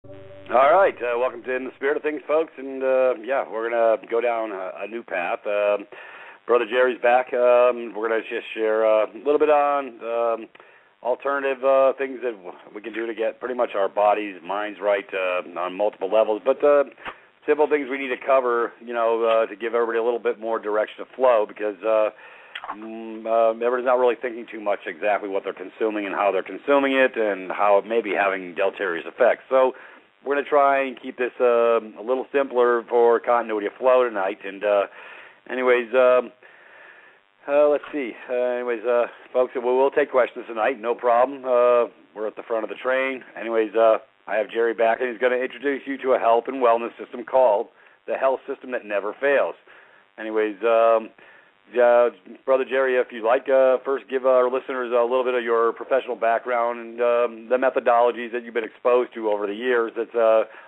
All right, welcome to In the Spirit of Things, folks, and we're going to go down a new path. Brother Jerry's back. We're going to just share a little bit on alternative things that we can do to get pretty much our bodies, minds right on multiple levels, but simple things we need to cover, to give everybody a little bit more direction of flow, because everybody's not really thinking too much exactly what they're consuming and how they're consuming it and how it may be having deleterious effects. So we're going to try and keep this a little simpler for continuity of flow tonight. And let's see. Folks, we will take questions tonight, no problem. We're at the front of the train. I have Jerry back, and he's going to introduce you to a health and wellness system called the health system that never fails. Brother Jerry, if you'd like, first give our listeners a little bit of your professional background and the methodologies that you've been exposed to over the years that's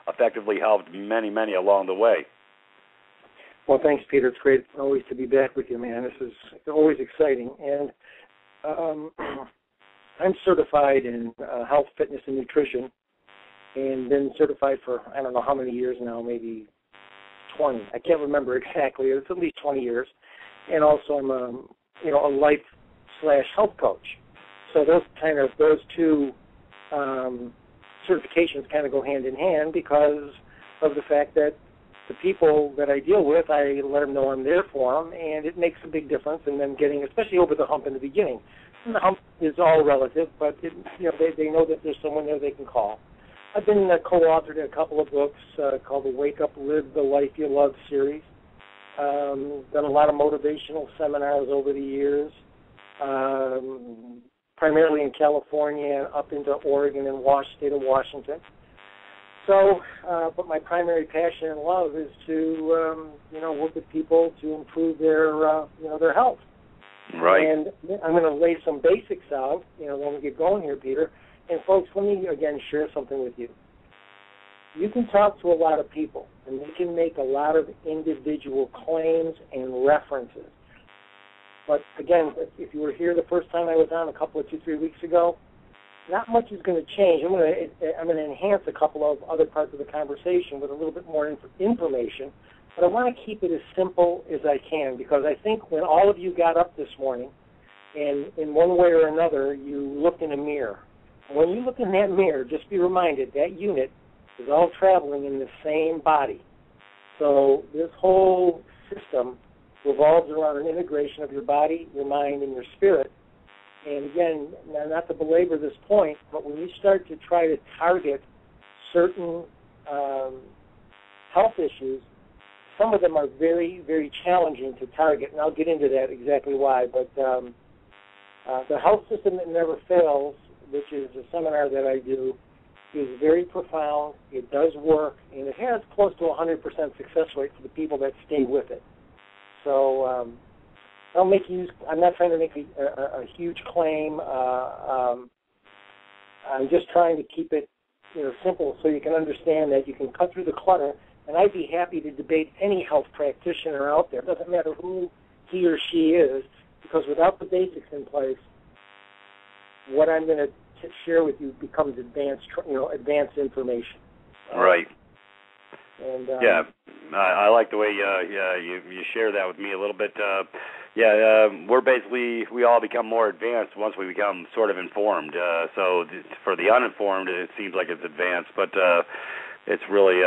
effectively helped many, many along the way. Well, thanks, Peter. It's great always to be back with you, man. This is always exciting. And I'm certified in health, fitness, and nutrition, and been certified for I don't know how many years now, maybe 20. I can't remember exactly. It's at least 20 years. And also I'm a life/health coach. So those two certifications kind of go hand in hand because of the fact that the people that I deal with, I let them know I'm there for them, and it makes a big difference in them getting, especially over the hump in the beginning. And the hump is all relative, but they know that there's someone there they can call. I've been co-authored a couple of books called the Wake Up, Live the Life You Love series. Done a lot of motivational seminars over the years, primarily in California, up into Oregon and state of Washington. So, but my primary passion and love is to, work with people to improve their health. Right. And I'm going to lay some basics out, when we get going here, Peter. And folks, let me again share something with you. You can talk to a lot of people, and they can make a lot of individual claims and references. But again, if you were here the first time I was on a couple of 2-3 weeks ago, not much is going to change. I'm going to enhance a couple of other parts of the conversation with a little bit more information, but I want to keep it as simple as I can, because I think when all of you got up this morning and in one way or another you looked in a mirror, when you look in that mirror, just be reminded that unit is all traveling in the same body. So this whole system revolves around an integration of your body, your mind, and your spirit. And again, not to belabor this point, but when you start to try to target certain health issues, some of them are very, very challenging to target, and I'll get into that exactly why. But the health system that never fails, which is a seminar that I do, is very profound. It does work, and it has close to 100% success rate for the people that stay with it. So I'm not trying to make a huge claim. I'm just trying to keep it simple so you can understand that you can cut through the clutter, and I'd be happy to debate any health practitioner out there. It doesn't matter who he or she is, because without the basics in place, what I'm going to share with you becomes advanced information. Right. And I like the way you share that with me a little bit. We all become more advanced once we become sort of informed. So for the uninformed, it seems like it's advanced, but it's really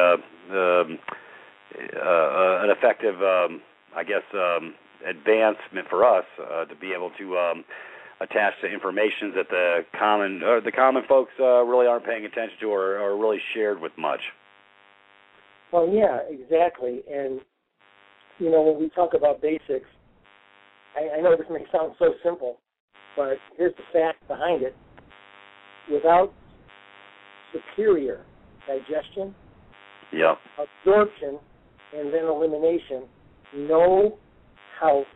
an effective, advancement for us to be able to attached to information that the common folks really aren't paying attention to or really shared with much. Well, yeah, exactly. And, when we talk about basics, I know this may sound so simple, but here's the fact behind it. Without superior digestion, absorption, and then elimination, no health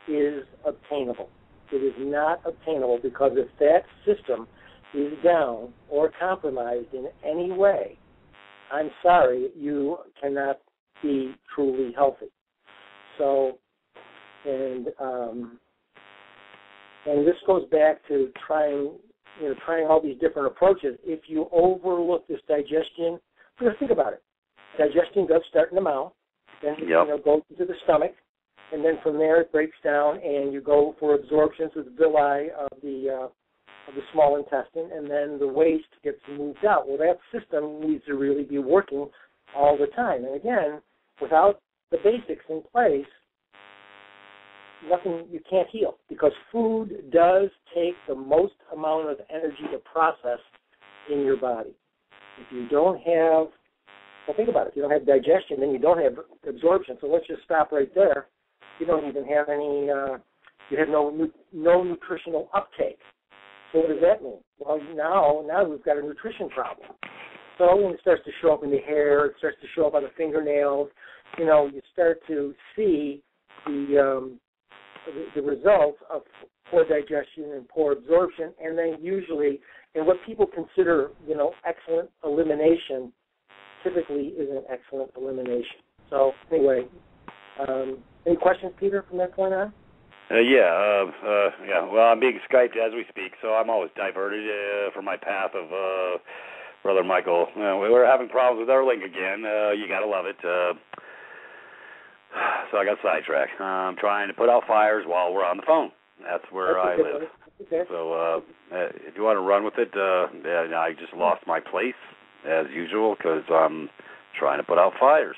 is obtainable. It is not obtainable, because if that system is down or compromised in any way, I'm sorry, you cannot be truly healthy. So, and this goes back to trying all these different approaches. If you overlook this digestion, Just think about it. Digestion does start in the mouth, then goes into the stomach, and then from there it breaks down, and you go for absorption through the villi of the small intestine, and then the waste gets moved out. Well, that system needs to really be working all the time. And again, without the basics in place, you can't heal, because food does take the most amount of energy to process in your body. If you don't have, well, think about it, if you don't have digestion, then you don't have absorption. So let's just stop right there. You don't even have any, you have no nutritional uptake. So what does that mean? Well, now we've got a nutrition problem. So when it starts to show up in the hair, it starts to show up on the fingernails, you start to see the results of poor digestion and poor absorption, and then usually, and what people consider, excellent elimination, typically isn't excellent elimination. So anyway, any questions, Peter, from that point on? Yeah. Well, I'm being Skyped as we speak, so I'm always diverted from my path of Brother Michael. We're having problems with our link again. You got to love it. So I got sidetracked. I'm trying to put out fires while we're on the phone. That's where I live. Okay. So if you want to run with it, I just lost my place, as usual, because I'm trying to put out fires.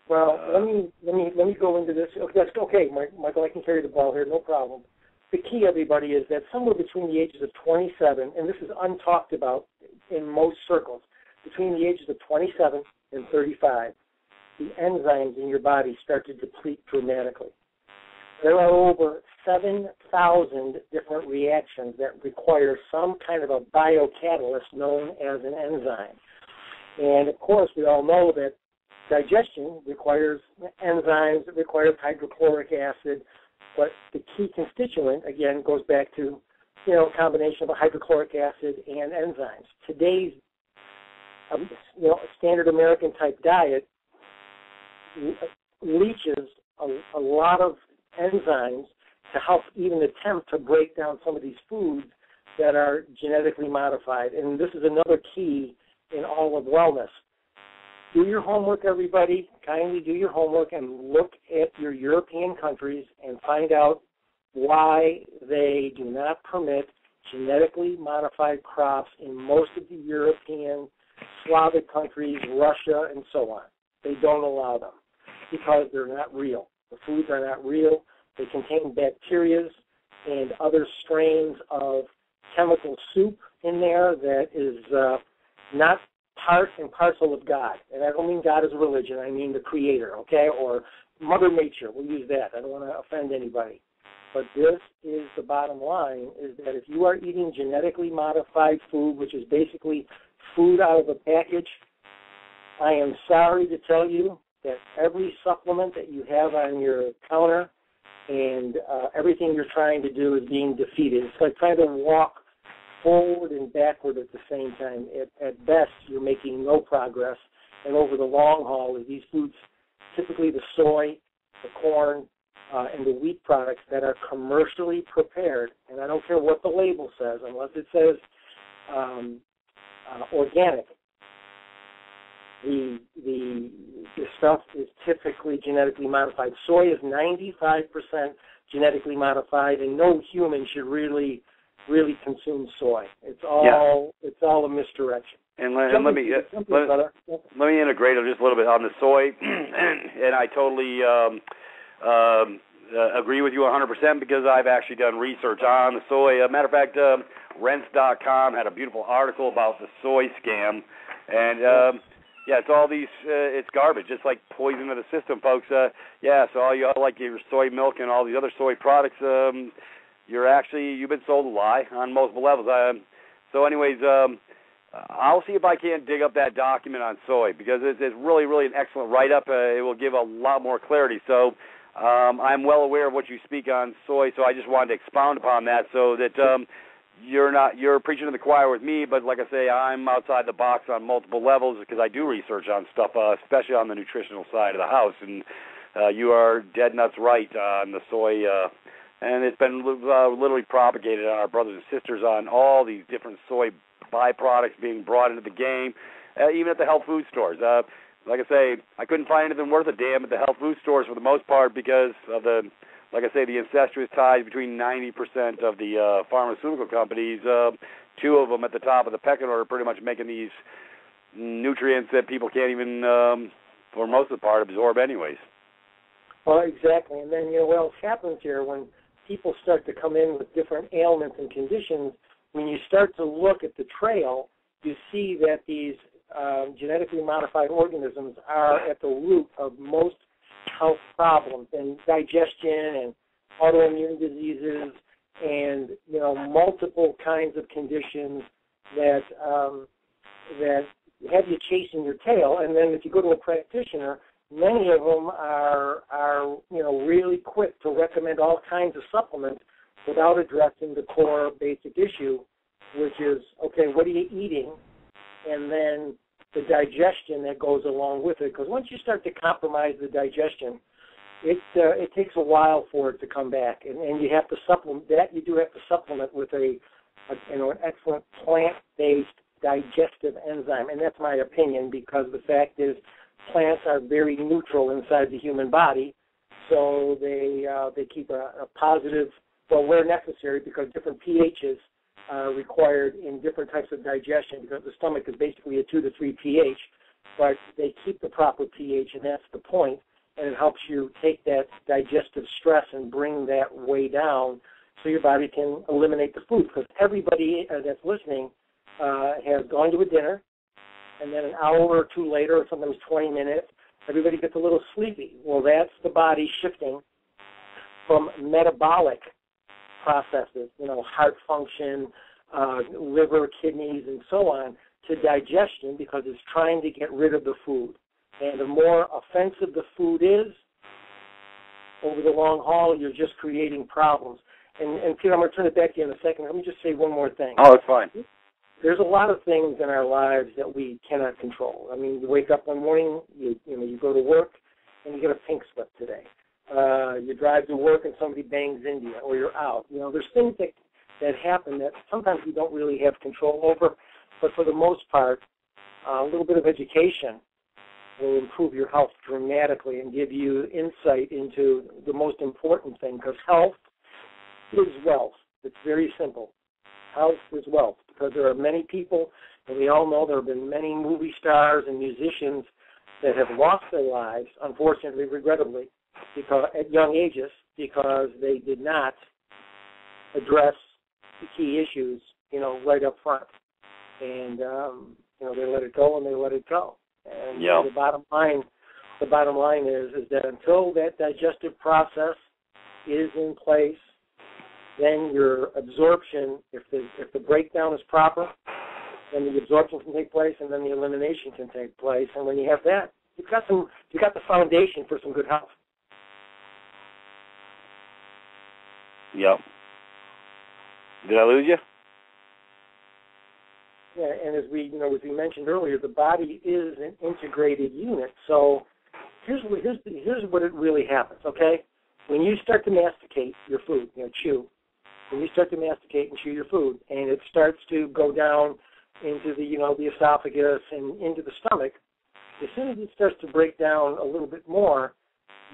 Well, let me go into this. Okay, Michael, I can carry the ball here, no problem. The key, everybody, is that somewhere between the ages of 27, and this is untalked about in most circles, between the ages of 27 and 35, the enzymes in your body start to deplete dramatically. There are over 7,000 different reactions that require some kind of a biocatalyst known as an enzyme. And, of course, we all know that digestion requires enzymes, it requires hydrochloric acid, but the key constituent, again, goes back to, a combination of a hydrochloric acid and enzymes. Today's, standard American-type diet leaches a lot of enzymes to help even attempt to break down some of these foods that are genetically modified. And this is another key in all of wellness. Do your homework, everybody. Kindly do your homework and look at your European countries and find out why they do not permit genetically modified crops in most of the European, Slavic countries, Russia, and so on. They don't allow them because they're not real. The foods are not real. They contain bacteria and other strains of chemical soup in there that is not part and parcel of God. And I don't mean God as a religion. I mean the Creator, okay, or Mother Nature. We'll use that. I don't want to offend anybody. But this is the bottom line, is that if you are eating genetically modified food, which is basically food out of a package, I am sorry to tell you that every supplement that you have on your counter and everything you're trying to do is being defeated. It's like trying to walk forward and backward at the same time. At best, you're making no progress. And over the long haul, is these foods, typically the soy, the corn, and the wheat products that are commercially prepared, and I don't care what the label says, unless it says organic, the stuff is typically genetically modified. Soy is 95% genetically modified, and no human should really consume soy. It's all a misdirection. And let me integrate just a little bit on the soy, and I totally agree with you 100% because I've actually done research on the soy. Matter of fact, Rents.com had a beautiful article about the soy scam, and it's all these, it's garbage. It's like poison to the system, folks. So all you like your soy milk and all these other soy products, you've been sold a lie on multiple levels. So anyways, I'll see if I can't dig up that document on soy because it's really, really an excellent write-up. It will give a lot more clarity. So I'm well aware of what you speak on soy, so I just wanted to expound upon that so that you're preaching to the choir with me, but like I say, I'm outside the box on multiple levels because I do research on stuff, especially on the nutritional side of the house, and you are dead nuts right on the soy, and it's been literally propagated on our brothers and sisters on all these different soy byproducts being brought into the game. even at the health food stores. Like I say, I couldn't find anything worth a damn at the health food stores for the most part because of the, like I say, the incestuous ties between 90% of the pharmaceutical companies. Two of them at the top of the pecking order pretty much making these nutrients that people can't even, for most of the part, absorb anyways. Well, exactly. And then, what else happens here when people start to come in with different ailments and conditions, when you start to look at the trail, you see that these genetically modified organisms are at the root of most health problems and digestion and autoimmune diseases and multiple kinds of conditions that have you chasing your tail. And then if you go to a practitioner, many of them are really quick to recommend all kinds of supplements without addressing the core basic issue, which is, okay, what are you eating? And then the digestion that goes along with it. Because once you start to compromise the digestion, it takes a while for it to come back. And you have to supplement that. You do have to supplement with an excellent plant-based digestive enzyme. And that's my opinion, because the fact is plants are very neutral inside the human body. So they keep a positive, well, where necessary, because different pHs are required in different types of digestion, because the stomach is basically a 2 to 3 pH, but they keep the proper pH, and that's the point, and it helps you take that digestive stress and bring that way down so your body can eliminate the food, because everybody that's listening has gone to a dinner, and then an hour or two later, or sometimes 20 minutes, everybody gets a little sleepy. Well, that's the body shifting from metabolic processes, heart function, liver, kidneys, and so on, to digestion, because it's trying to get rid of the food. And the more offensive the food is, over the long haul, you're just creating problems. And Peter, I'm going to turn it back to you in a second. Let me just say one more thing. Oh, it's fine. There's a lot of things in our lives that we cannot control. I mean, you wake up one morning, you go to work, and you get a pink slip today. You drive to work and somebody bangs into you, or you're out. There's things that happen that sometimes we don't really have control over, but for the most part, a little bit of education will improve your health dramatically and give you insight into the most important thing, because health is wealth. It's very simple. Health is wealth, because there are many people, and we all know there have been many movie stars and musicians that have lost their lives, unfortunately, regrettably, because at young ages, because they did not address the key issues, right up front. And, they let it go and they let it go. And yeah. the bottom line is that until that digestive process is in place, then your absorption, if the breakdown is proper, then the absorption can take place, and then the elimination can take place. And when you have that, you've got the foundation for some good health. Yep. Did I lose you? Yeah, and as we mentioned earlier, the body is an integrated unit. So here's what it really happens. Okay, when you start to masticate your food, chew. When you start to masticate and chew your food, and it starts to go down into the esophagus and into the stomach, as soon as it starts to break down a little bit more,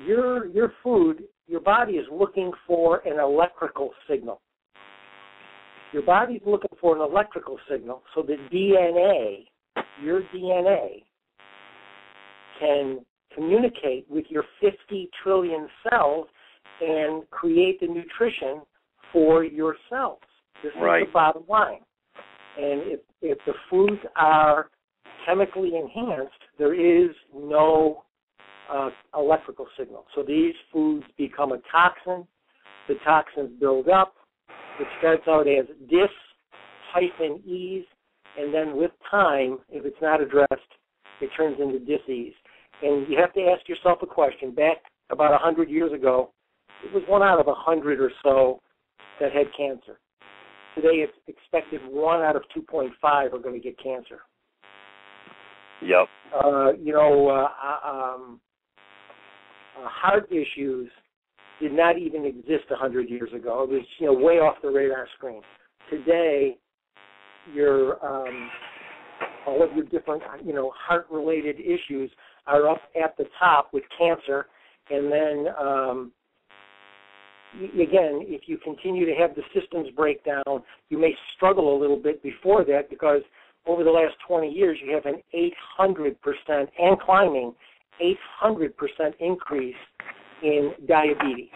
your food, your body is looking for an electrical signal. Your body's looking for an electrical signal, so the your DNA, can communicate with your 50 trillion cells and create the nutrition for your cells. This is the bottom line. And if the foods are chemically enhanced, there is no electrical signal. So these foods become a toxin. The toxins build up. It starts out as dis-ease, and then with time, if it's not addressed, it turns into dis-ease. And you have to ask yourself a question. Back about 100 years ago, it was 1 out of 100 or so that had cancer. Today, it's expected 1 out of 2.5 are going to get cancer. Yep. Heart issues did not even exist 100 years ago. It was, way off the radar screen. Today, your all of your different, heart-related issues are up at the top with cancer. And then, again, if you continue to have the systems break down, you may struggle a little bit before that, because over the last 20 years, you have an 800% and climbing 800% increase in diabetes.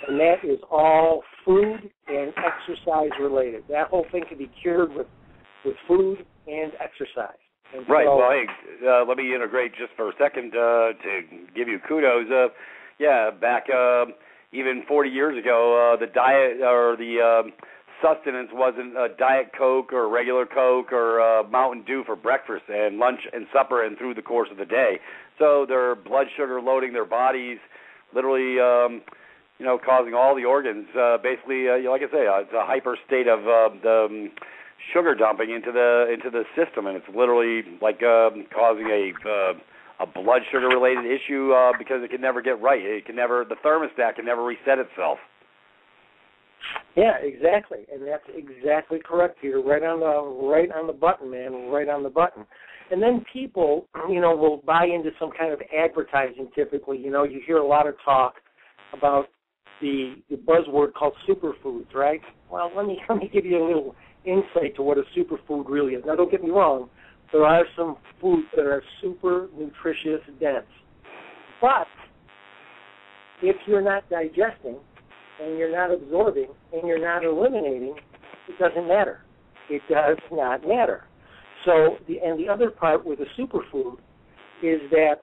And that is all food and exercise related. That whole thing can be cured with food and exercise. And right. So, well, hey, let me integrate just for a second to give you kudos. Back even 40 years ago, the diet or the sustenance wasn't Diet Coke or regular Coke or Mountain Dew for breakfast and lunch and supper and through the course of the day. So their blood sugar loading their bodies, literally, causing all the organs. Basically, like I say, it's a hyper state of the sugar dumping into the system, and it's literally like causing a blood sugar related issue because it can never get right. The thermostat can never reset itself. Yeah, exactly, and that's exactly correct, Peter. Right on the button, man. Right on the button. And then people, will buy into some kind of advertising. Typically, you hear a lot of talk about the buzzword called superfoods, right? Well, let me give you a little insight to what a superfood really is. Now, don't get me wrong. There are some foods that are super nutritious dense, but if you're not digesting and you're not absorbing and you're not eliminating, it doesn't matter. It does not matter. So, the other part with a superfood is that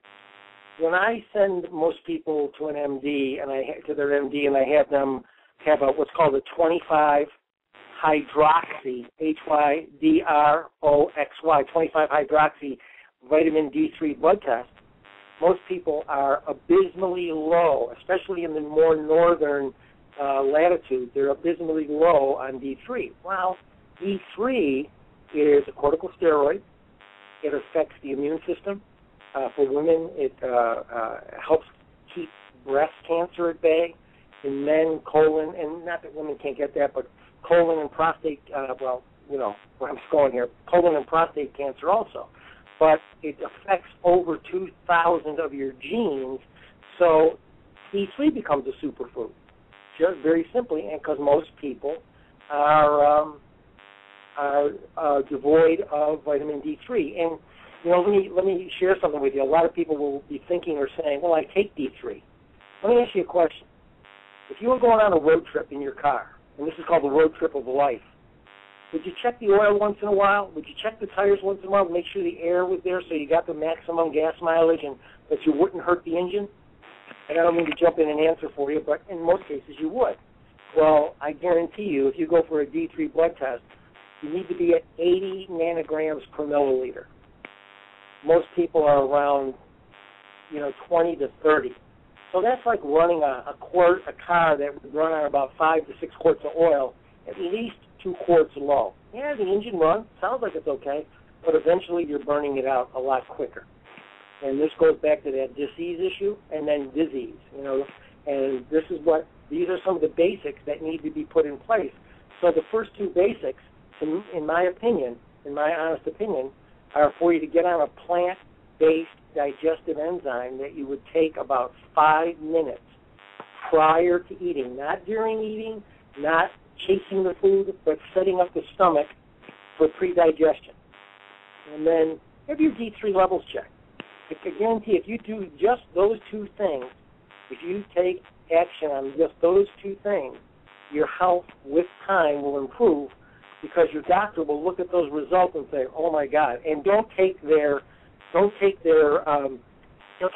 when I send most people to an MD to their MD, and I have them have what's called a 25-hydroxy, HYDROXY, 25-hydroxy vitamin D3 blood test, most people are abysmally low, especially in the more northern latitude. They're abysmally low on D3. Well, D3 is a corticosteroid. It affects the immune system. For women, it helps keep breast cancer at bay. In men, colon, and not that women can't get that, but colon and prostate, where I'm going here, colon and prostate cancer also. But it affects over 2,000 of your genes, so D3 becomes a superfood, just very simply, and because most people are devoid of vitamin D3. And let me share something with you. A lot of people will be thinking or saying, well, I take D3. Let me ask you a question. If you were going on a road trip in your car, and this is called the road trip of life, would you check the oil once in a while? Would you check the tires once in a while to make sure the air was there so you got the maximum gas mileage and that you wouldn't hurt the engine? And I don't mean to jump in and answer for you, but in most cases you would. Well, I guarantee you, if you go for a D3 blood test, you need to be at 80 nanograms per milliliter. Most people are around, 20 to 30. So that's like running a car that would run on about 5 to 6 quarts of oil, at least 2 quarts low. Yeah, the engine runs, sounds like it's okay, but eventually you're burning it out a lot quicker. And this goes back to that disease issue and then disease, and these are some of the basics that need to be put in place. So the first two basics, in my honest opinion, are for you to get on a plant-based digestive enzyme that you would take about 5 minutes prior to eating, not during eating, not chasing the food, but setting up the stomach for pre-digestion. And then have your D3 levels checked. I guarantee if you do just those two things, if you take action on just those two things, your health with time will improve, because your doctor will look at those results and say, oh my God, and they'll try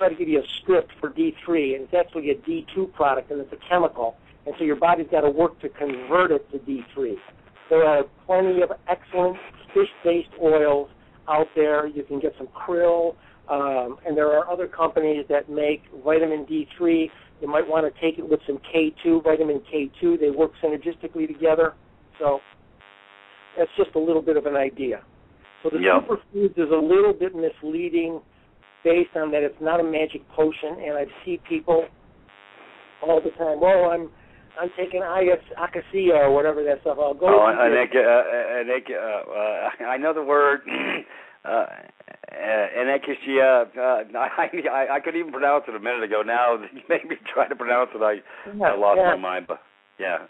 to give you a script for D3, and it's actually a D2 product, and it's a chemical, and so your body's got to work to convert it to D3. There are plenty of excellent fish-based oils out there. You can get some krill, and there are other companies that make vitamin D3. You might want to take it with some K2, vitamin K2. They work synergistically together. So that's just a little bit of an idea. So the superfoods is a little bit misleading based on that it's not a magic potion, and I see people all the time, well, I'm taking Acacia or whatever that stuff. I'll go. I know the word. and that gives you, I couldn't even pronounce it a minute ago. Now you made me try to pronounce it. I lost my mind, but yeah.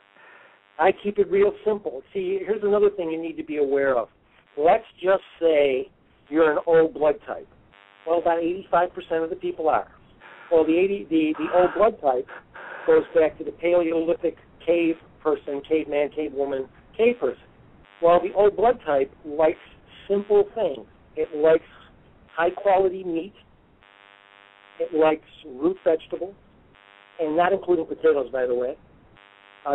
I keep it real simple. See, here's another thing you need to be aware of. Let's just say you're an O blood type. Well, about 85% of the people are. Well, the O blood type goes back to the Paleolithic cave person, caveman, cavewoman, cave person. Well, the O blood type likes simple things. It likes high-quality meat. It likes root vegetables, and not including potatoes, by the way.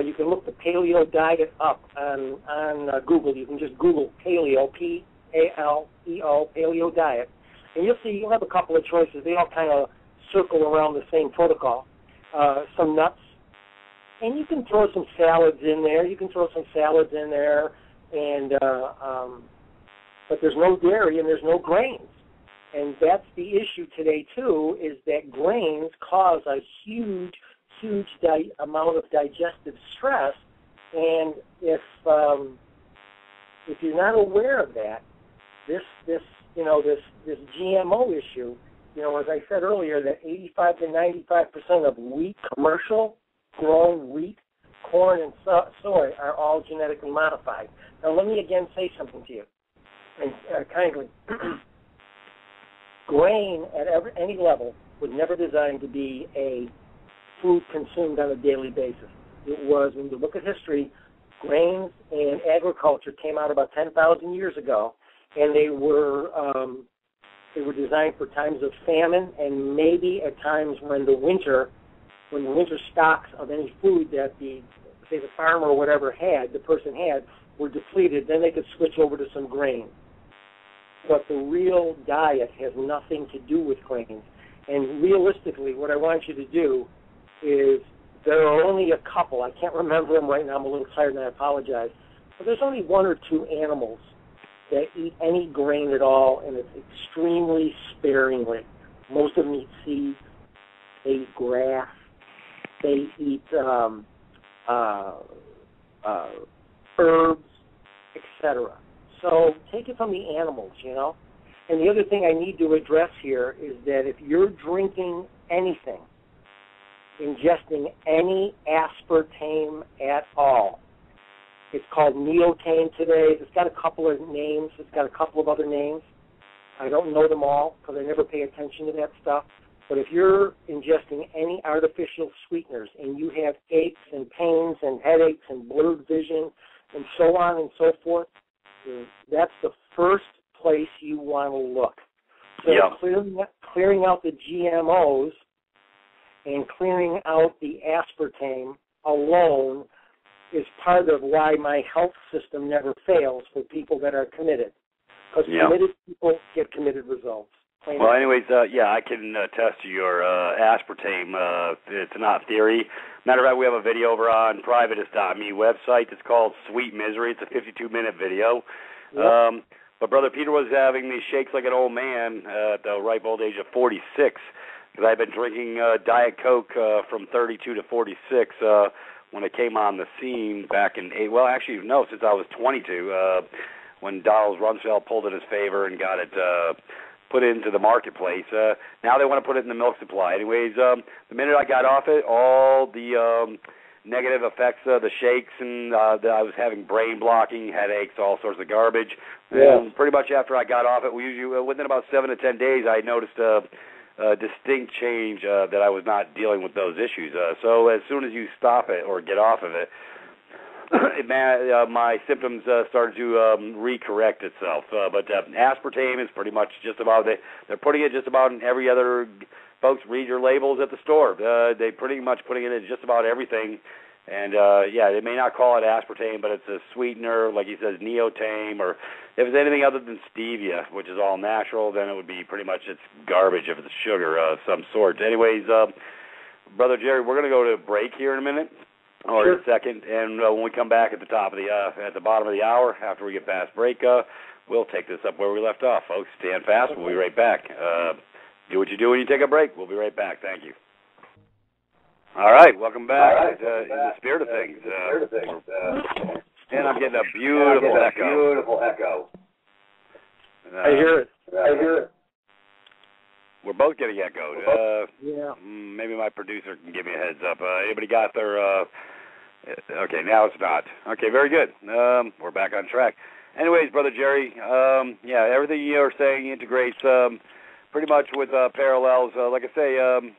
You can look the paleo diet up on Google. You can just Google paleo, P-A-L-E-O, paleo diet, and you'll have a couple of choices. They all kind of circle around the same protocol. Some nuts, and you can throw some salads in there. And but there's no dairy and there's no grains. And that's the issue today, too, is that grains cause a huge amount of digestive stress. And if you're not aware of that, this GMO issue, as I said earlier, that 85 to 95% of wheat, commercial grown wheat, corn, and soy are all genetically modified. Now, let me again say something to you, and kindly. Grain at any level was never designed to be a food consumed on a daily basis. It was, when you look at history, grains and agriculture came out about 10,000 years ago, and they were designed for times of famine and maybe at times when the winter stocks of any food that the farmer or whatever the person had, were depleted. Then they could switch over to some grain. But the real diet has nothing to do with grains. And realistically, what I want you to do is, there are only a couple. I can't remember them right now. I'm a little tired and I apologize. But there's only one or two animals that eat any grain at all, and it's extremely sparingly. Most of them eat seeds. They eat grass. They eat herbs, etc. So take it from the animals, And the other thing I need to address here is that if you're drinking anything, ingesting any aspartame at all, it's called neotame today. It's got a couple of names. It's got a couple of other names. I don't know them all because I never pay attention to that stuff. But if you're ingesting any artificial sweeteners and you have aches and pains and headaches and blurred vision and so on and so forth, that's the first place you want to look. So clearing out the GMOs and clearing out the aspartame alone is part of why my health system never fails for people that are committed. Because committed people get committed results. Well, anyways, I can attest to your aspartame. It's not theory. Matter of fact, we have a video over on Privatis.Me website. It's called Sweet Misery. It's a 52-minute video. Yep. But Brother Peter was having me shakes like an old man at the ripe old age of 46, because I've been drinking Diet Coke from 32 to 46 when I came on the scene back in, since I was 22, when Donald Rumsfeld pulled in his favor and got it put into the marketplace. Now they want to put it in the milk supply. Anyways, the minute I got off it, all the negative effects of the shakes, and I was having brain blocking, headaches, all sorts of garbage. Yeah. And pretty much after I got off it, within about 7 to 10 days, I noticed a distinct change that I was not dealing with those issues. So as soon as you stop it or get off of it, my symptoms started to recorrect itself. But aspartame is pretty much just about they're putting it just about in every other. Folks, read your labels at the store. They pretty much putting it in just about everything. And they may not call it aspartame, but it's a sweetener, like he says, neotame, or if it's anything other than stevia, which is all natural, then it would be pretty much it's garbage if it's sugar of some sort. Anyways, Brother Jerry, we're going to go to a break here in a minute. Or a second, and when we come back at the bottom of the hour, after we get past break, we'll take this up where we left off, folks. Stand fast. We'll be right back. Do what you do when you take a break. We'll be right back. Thank you. All right, welcome back. In the spirit of things, and I'm getting a beautiful echo. I hear it. We're both getting echoed. Yeah. Maybe my producer can give me a heads up. Anybody got their... okay, now it's not. Okay, very good. We're back on track. Anyways, Brother Jerry, yeah, everything you're saying integrates pretty much with parallels. Like I say, I'm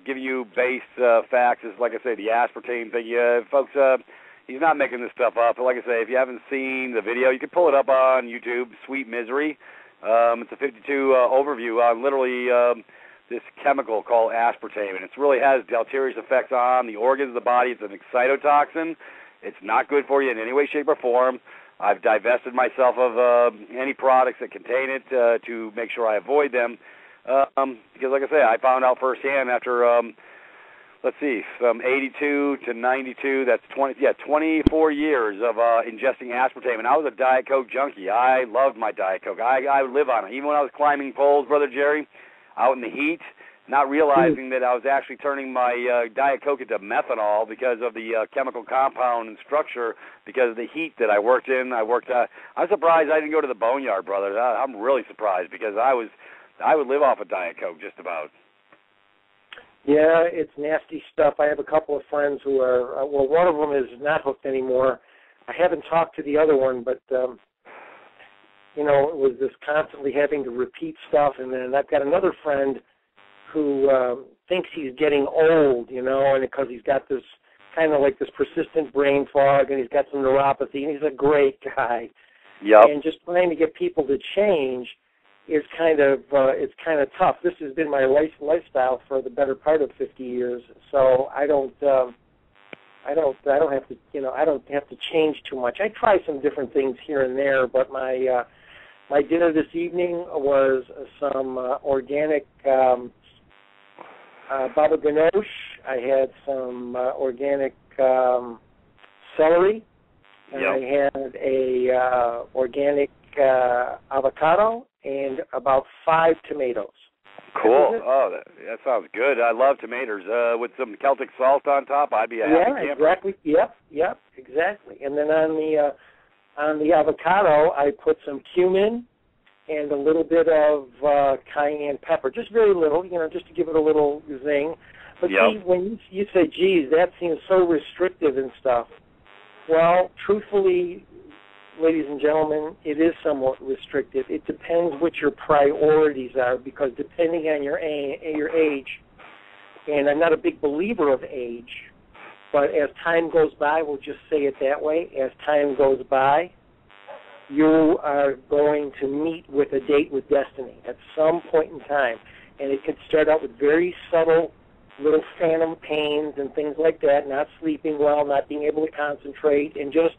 giving you base facts. Is like I say, the aspartame thing. Folks, he's not making this stuff up. But like I say, if you haven't seen the video, you can pull it up on YouTube. Sweet Misery. It's a 52 overview on literally this chemical called aspartame, and it really has deleterious effects on the organs of the body. It's an excitotoxin. It's not good for you in any way, shape, or form. I've divested myself of any products that contain it to make sure I avoid them. Because, like I say, I found out firsthand after, let's see, from 82 to 92, that's 24 years of ingesting aspartame. And I was a Diet Coke junkie. I loved my Diet Coke. I would live on it. Even when I was climbing poles, Brother Jerry, out in the heat, not realizing that I was actually turning my Diet Coke into methanol because of the chemical compound and structure, because of the heat that I worked in. I'm surprised I didn't go to the boneyard, brother. I'm really surprised, because I would live off of Diet Coke just about. Yeah, it's nasty stuff. I have a couple of friends who are, well, one of them is not hooked anymore. I haven't talked to the other one, but, you know, it was this constantly having to repeat stuff. And then I've got another friend who thinks he's getting old, you know, and because he's got this kind of like this persistent brain fog, and he's got some neuropathy, and he's a great guy. Yep. And just trying to get people to change is kind of tough. This has been my lifestyle for the better part of 50 years, so I don't have to, you know, I don't have to change too much. I try some different things here and there, but my dinner this evening was some organic baba ganoush. I had some organic celery, and yep. I had a organic avocado and about 5 tomatoes. Cool. Oh, that sounds good. I love tomatoes. With some Celtic salt on top, I'd be a happy camper. Exactly. Yep, exactly. And then on the avocado, I put some cumin and a little bit of cayenne pepper, just very little, you know, just to give it a little zing. But yep. See, when you say, geez, that seems so restrictive and stuff, well, truthfully, ladies and gentlemen, it is somewhat restrictive. It depends what your priorities are, because depending on your age, and I'm not a big believer of age, but as time goes by, we'll just say it that way, as time goes by, you are going to meet with a date with destiny at some point in time. And it could start out with very subtle little phantom pains and things like that, not sleeping well, not being able to concentrate, and just,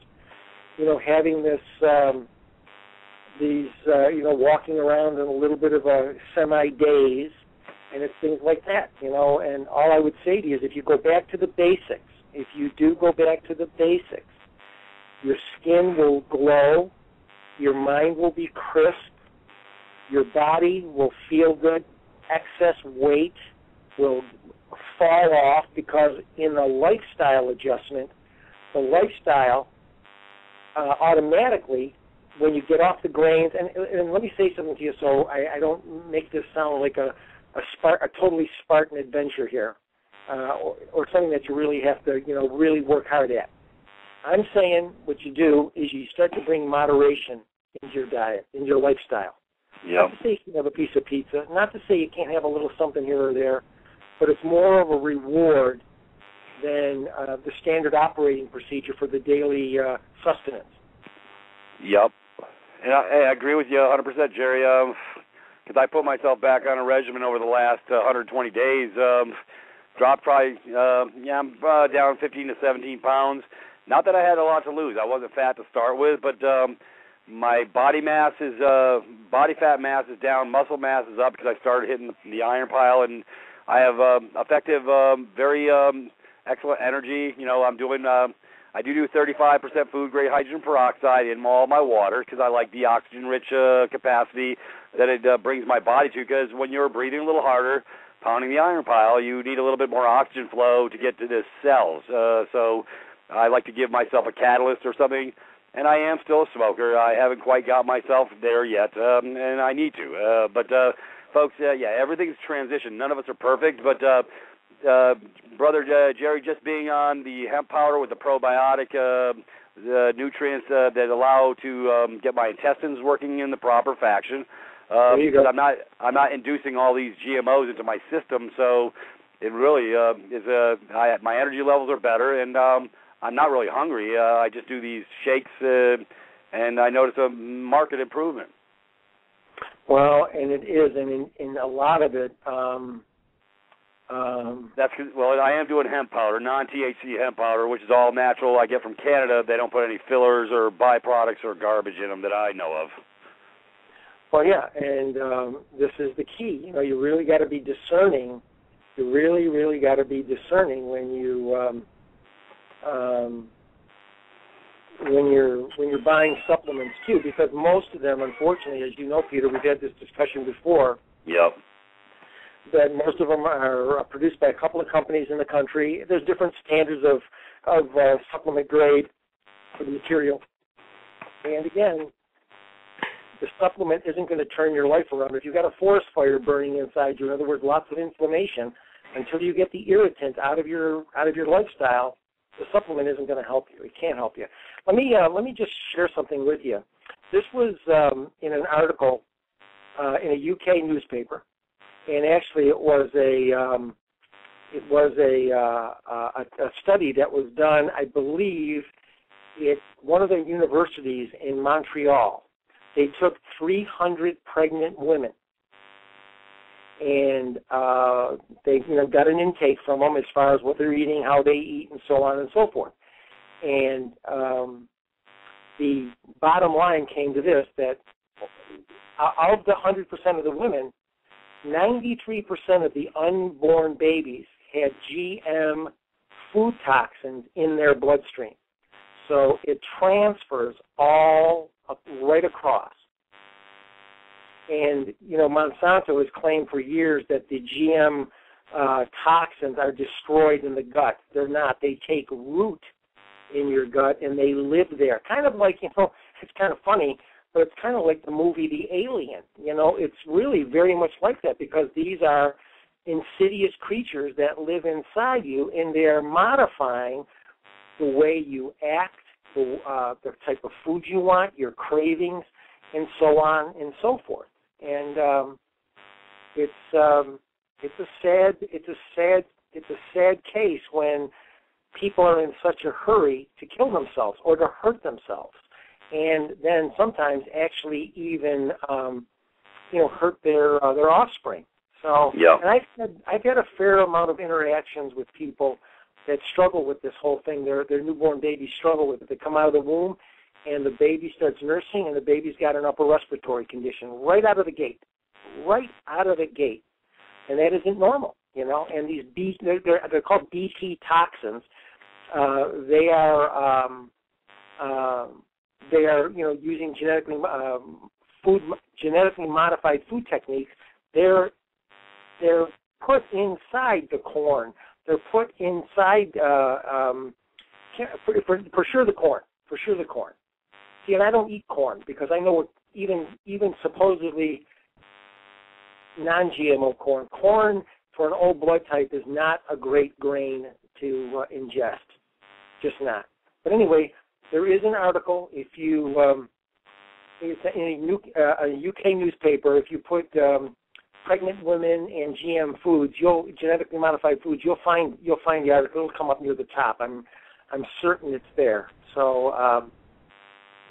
you know, having this, you know, walking around in a little bit of a semi-daze, and it's things like that, you know. And all I would say to you is, if you go back to the basics, if you do go back to the basics, your skin will glow, your mind will be crisp, your body will feel good, excess weight will fall off, because in the lifestyle adjustment, the lifestyle automatically, when you get off the grains, and let me say something to you so I don't make this sound like a totally Spartan adventure here, or something that you really have to, you know, really work hard at. I'm saying what you do is you start to bring moderation into your diet, in your lifestyle. Yep. Not to say you can have a piece of pizza, not to say you can't have a little something here or there, but it's more of a reward than the standard operating procedure for the daily sustenance. Yep. And I agree with you 100%, Jerry, because I put myself back on a regimen over the last 120 days. Dropped probably, I'm down 15 to 17 pounds. Not that I had a lot to lose. I wasn't fat to start with, but my body fat mass is down, muscle mass is up, because I started hitting the iron pile, and I have effective, very excellent energy. You know, I'm doing, I do 35% food-grade hydrogen peroxide in all my water, because I like the oxygen-rich capacity that it brings my body to, because when you're breathing a little harder, pounding the iron pile, you need a little bit more oxygen flow to get to the cells. So I like to give myself a catalyst or something and I am still a smoker. I haven't quite got myself there yet, and I need to. But folks, yeah, everything's transition. None of us are perfect, but Brother Jerry, just being on the hemp powder with the probiotic the nutrients that allow to get my intestines working in the proper fashion. Because I'm not inducing all these GMOs into my system, so it really is. My energy levels are better, and I'm not really hungry. I just do these shakes, and I notice a marked improvement. Well, and it is, and in a lot of it. That's well, I am doing hemp powder, non-THC hemp powder, which is all natural. I get from Canada. They don't put any fillers or byproducts or garbage in them that I know of. Well, yeah, and this is the key. You know, you really got to be discerning. You really, really got to be discerning when you're buying supplements too, because most of them, unfortunately, as you know, Peter, we've had this discussion before. Yep. That most of them are produced by a couple of companies in the country. There's different standards of supplement grade for the material. And again, the supplement isn't going to turn your life around. If you've got a forest fire burning inside you, in other words, lots of inflammation, until you get the irritant out of your lifestyle, the supplement isn't going to help you. It can't help you. Let me just share something with you. This was in an article in a UK newspaper. And actually, it was a study that was done, I believe, at one of the universities in Montreal. They took 300 pregnant women, and they got an intake from them as far as what they're eating, how they eat, and so on and so forth. And the bottom line came to this, that of the 100% of the women, 93% of the unborn babies had GM food toxins in their bloodstream. So it transfers all right across. And, Monsanto has claimed for years that the GM toxins are destroyed in the gut. They're not. They take root in your gut, and they live there. Kind of like, it's kind of funny, but it's kind of like the movie The Alien. It's really very much like that, because these are insidious creatures that live inside you, and they're modifying the way you act, the type of food you want, your cravings, and so on and so forth. And it's a sad case when people are in such a hurry to kill themselves or to hurt themselves, and then sometimes actually even hurt their offspring. So, yeah. And I've had a fair amount of interactions with people that struggle with this whole thing. Their newborn babies struggle with it. They come out of the womb, and the baby starts nursing, and the baby's got an upper respiratory condition right out of the gate, and that isn't normal, And these they're called BT toxins. They are using genetically modified food techniques. They're put inside the corn. They're put inside for sure the corn. See, and I don't eat corn because I know even supposedly non-GMO corn for an old blood type is not a great grain to ingest, just not. But anyway, there is an article. If you it's in a UK newspaper, if you put pregnant women and GM foods, genetically modified foods, you'll find the article. It'll come up near the top. I'm certain it's there. So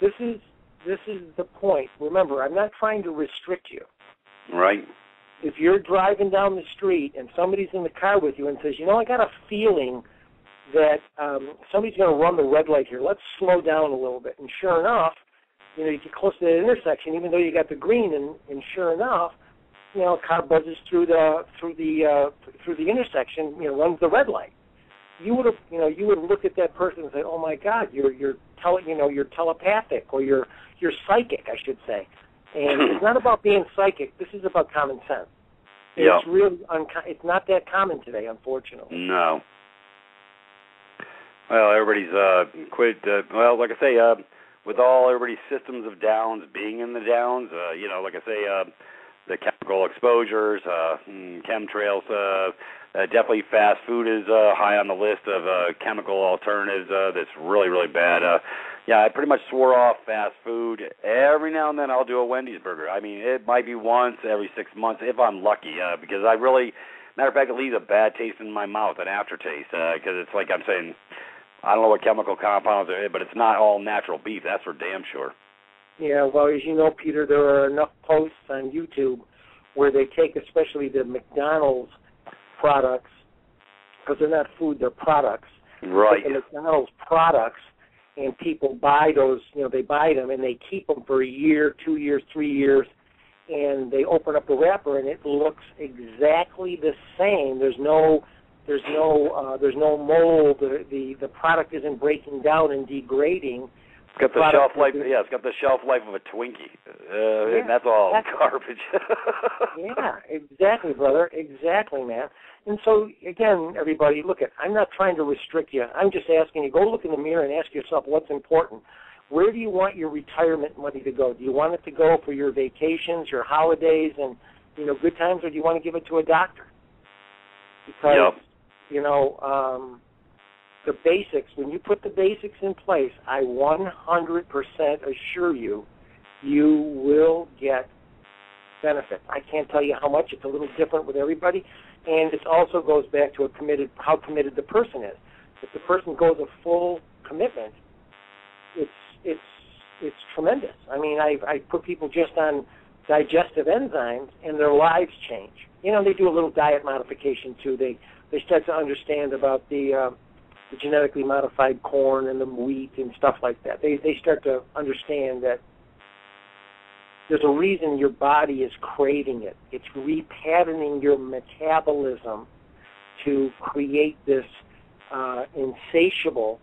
this is the point. Remember, I'm not trying to restrict you. Right. If you're driving down the street and somebody's in the car with you and says, I got a feeling that somebody's going to run the red light here. Let's slow down a little bit. And sure enough, you get close to that intersection, even though you got the green, and sure enough, a car buzzes through the intersection, runs the red light. You would look at that person and say, "Oh my God, you're telepathic, or you're psychic, I should say." And it's not about being psychic. This is about common sense. Yeah. It's really it's not that common today, unfortunately. No. Well, everybody's quit. Well, like I say, with all everybody's systems of downs being in the downs, like I say, the chemical exposures, chemtrails, definitely fast food is high on the list of chemical alternatives that's really, really bad. I pretty much swore off fast food. Every now and then I'll do a Wendy's burger. I mean, it might be once every 6 months if I'm lucky, because I really, matter of fact, it leaves a bad taste in my mouth, an aftertaste, because it's like I'm saying, I don't know what chemical compounds are, but it's not all natural beef. That's for damn sure. Yeah, well, as you know, Peter, there are enough posts on YouTube where they take especially the McDonald's products, because they're not food, they're products. Right. The McDonald's products, and people buy those, they buy them, and they keep them for a year, 2 years, 3 years, and they open up the wrapper, and it looks exactly the same. There's no mold. The product isn't breaking down and degrading. It's got the shelf life. Yeah, it's got the shelf life of a Twinkie, and that's all garbage. Yeah, exactly, brother. Exactly, man. And so, again, everybody, I'm not trying to restrict you. I'm just asking you, go look in the mirror and ask yourself what's important. Where do you want your retirement money to go? Do you want it to go for your vacations, your holidays, and, good times, or do you want to give it to a doctor? Because, the basics, when you put the basics in place, I 100% assure you, you will get benefits. I can't tell you how much. It's a little different with everybody. And it also goes back to how committed the person is. If the person goes a full commitment, it's tremendous. I mean, I put people just on digestive enzymes, and their lives change. They do a little diet modification, too. They start to understand about the genetically modified corn and the wheat and stuff like that. They start to understand that there's a reason your body is craving it. It's repatterning your metabolism to create this insatiable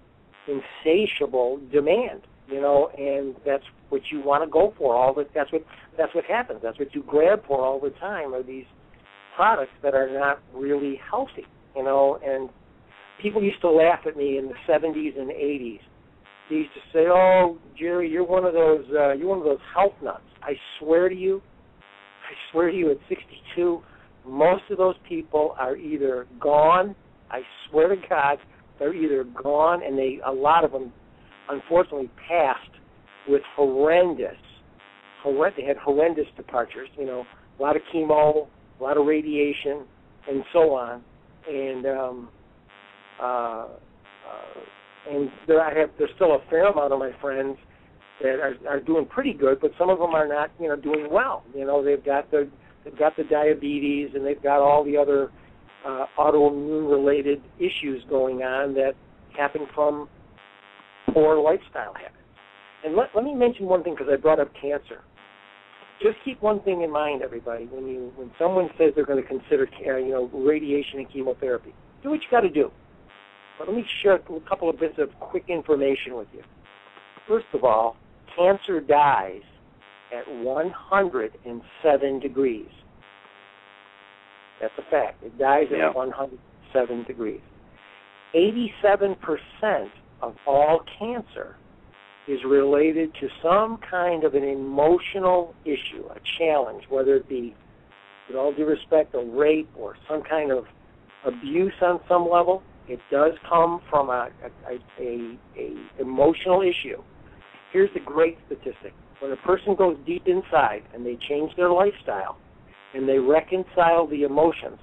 demand, and that's what you want to go for. That's what happens. That's what you grab for all the time, are these products that are not really healthy, and people used to laugh at me in the 70s and 80s. They used to say, "Oh, Jerry, you're one of those health nuts." I swear to you, at 62, most of those people are either gone. I swear to God, they're either gone, and a lot of them, unfortunately, passed with they had horrendous departures. A lot of chemo, a lot of radiation, and so on, and there's still a fair amount of my friends that are doing pretty good, but some of them are not, doing well. They've got the diabetes, and they've got all the other autoimmune-related issues going on that happen from poor lifestyle habits. And let me mention one thing, because I brought up cancer. Just keep one thing in mind, everybody. When someone says they're going to consider, radiation and chemotherapy, do what you got to do. But let me share a couple of bits of quick information with you. First of all, cancer dies at 107 degrees. That's a fact. It dies at 107 degrees. 87% of all cancer is related to some kind of an emotional issue, a challenge, whether it be, with all due respect, a rape or some kind of abuse on some level. It does come from a emotional issue. Here's the great statistic. When a person goes deep inside and they change their lifestyle and they reconcile the emotions,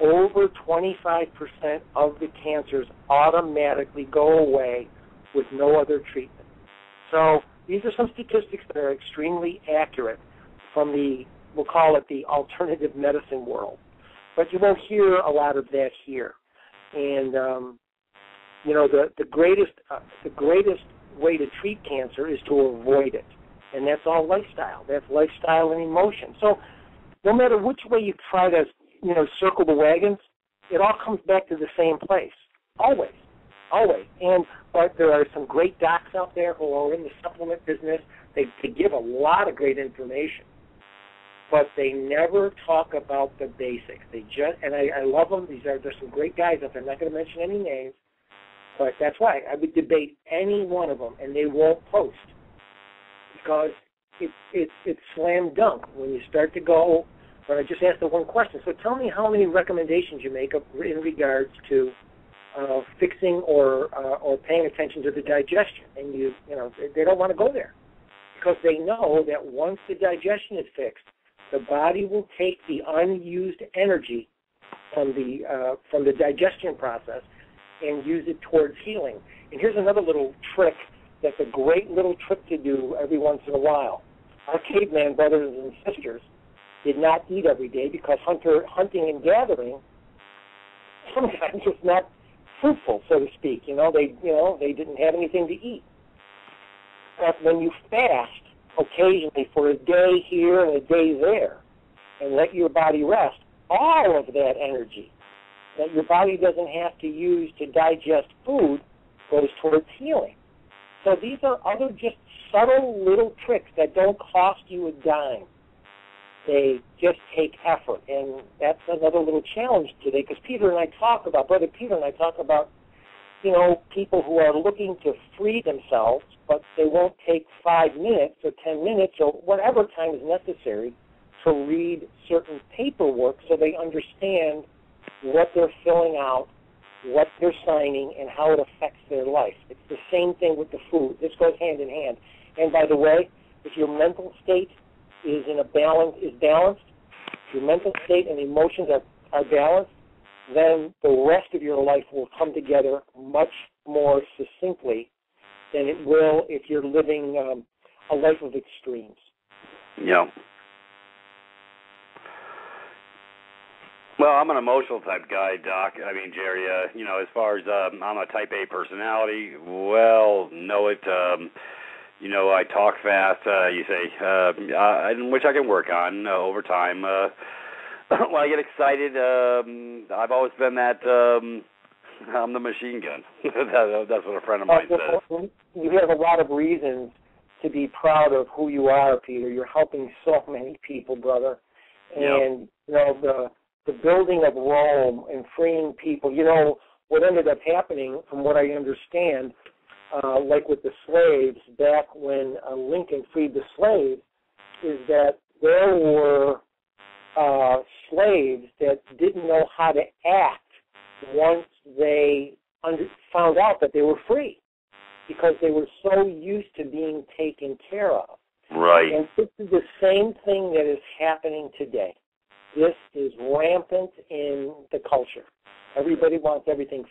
over 25% of the cancers automatically go away with no other treatment. So these are some statistics that are extremely accurate from we'll call it the alternative medicine world. But you won't hear a lot of that here. And, the greatest way to treat cancer is to avoid it. And that's all lifestyle. That's lifestyle and emotion. So no matter which way you try to, circle the wagons, it all comes back to the same place. Always. But there are some great docs out there who are in the supplement business. They give a lot of great information. But they never talk about the basics. And I love them. There's some great guys out there. I'm not going to mention any names, but that's why I would debate any one of them, and they won't post. because it's slam dunk when you start to go. But I just asked the one question. So tell me how many recommendations you make in regards to fixing or paying attention to the digestion, and they don't want to go there because they know that once the digestion is fixed, the body will take the unused energy from the digestion process and use it towards healing. And here's another little trick that's a great little trick to do every once in a while. Our caveman brothers and sisters did not eat every day because hunting and gathering sometimes was not fruitful, so to speak. They didn't have anything to eat. But when you fast occasionally for a day here and a day there and let your body rest, all of that energy that your body doesn't have to use to digest food goes towards healing. So these are other just subtle little tricks that don't cost you a dime. They just take effort, and that's another little challenge today because Brother Peter and I talk about, people who are looking to free themselves, but they won't take 5 minutes or 10 minutes or whatever time is necessary to read certain paperwork so they understand what they're filling out, what they're signing, and how it affects their life. It's the same thing with the food. This goes hand in hand. And by the way, if your mental state is balanced, if your mental state and emotions are balanced, then the rest of your life will come together much more succinctly than it will if you're living a life of extremes. Yeah. Well, I'm an emotional type guy, Doc. I mean, Jerry, as far as I'm a type A personality, I talk fast, you say, which I can work on over time. When I get excited, I've always been that I'm the machine gun. That's what a friend of mine says. You have a lot of reasons to be proud of who you are, Peter. You're helping so many people, brother. And, the building of Rome and freeing people, what ended up happening, from what I understand, like with the slaves, back when Lincoln freed the slaves, is that there were slaves that didn't know how to act once they found out that they were free, because they were so used to being taken care of. Right. And this is the same thing that is happening today. This is rampant in the culture. Everybody wants everything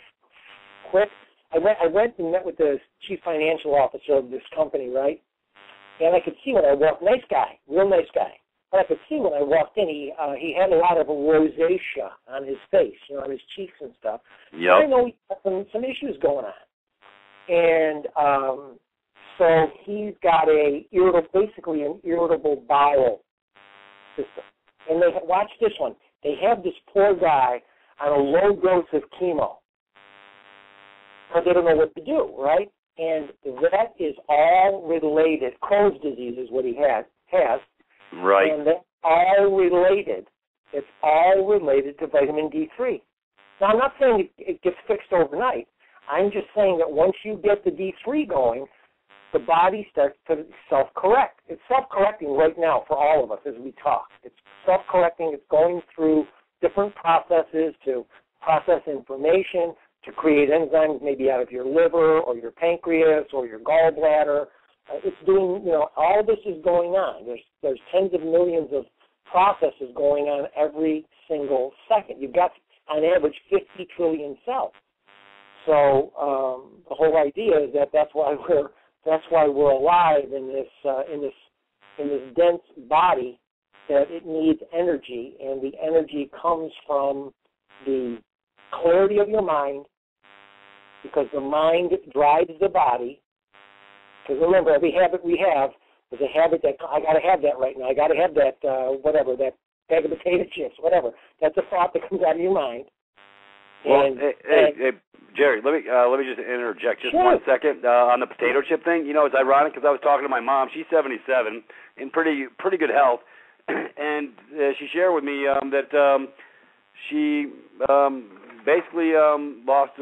quick. I went and met with the chief financial officer of this company, right? And I could see when I walked, nice guy, real nice guy. But I could see when I walked in, he had a lot of rosacea on his face, on his cheeks and stuff. Yep. I know he had some issues going on. And so he's got basically an irritable bowel system. And watch this one. They have this poor guy on a low dose of chemo, because they don't know what to do, right? And that is all related. Crohn's disease is what he has. Right. And that's all related. It's all related to vitamin D3. Now, I'm not saying it gets fixed overnight. I'm just saying that once you get the D3 going, the body starts to self-correct. It's self-correcting right now for all of us as we talk. It's self-correcting. It's going through different processes to process information, to create enzymes maybe out of your liver or your pancreas or your gallbladder. It's doing, all this is going on. There's tens of millions of processes going on every single second. You've got, on average, 50 trillion cells. So the whole idea is that's why we're alive in this dense body, that it needs energy, and the energy comes from the clarity of your mind, because the mind drives the body. Because remember, every habit we have is a habit that I got to have that right now. I got to have that that bag of potato chips, whatever. That's a thought that comes out of your mind. Well, hey, Jerry, let me just interject just 1 second on the potato chip thing. It's ironic because I was talking to my mom. She's 77 in pretty good health, and she shared with me that she basically lost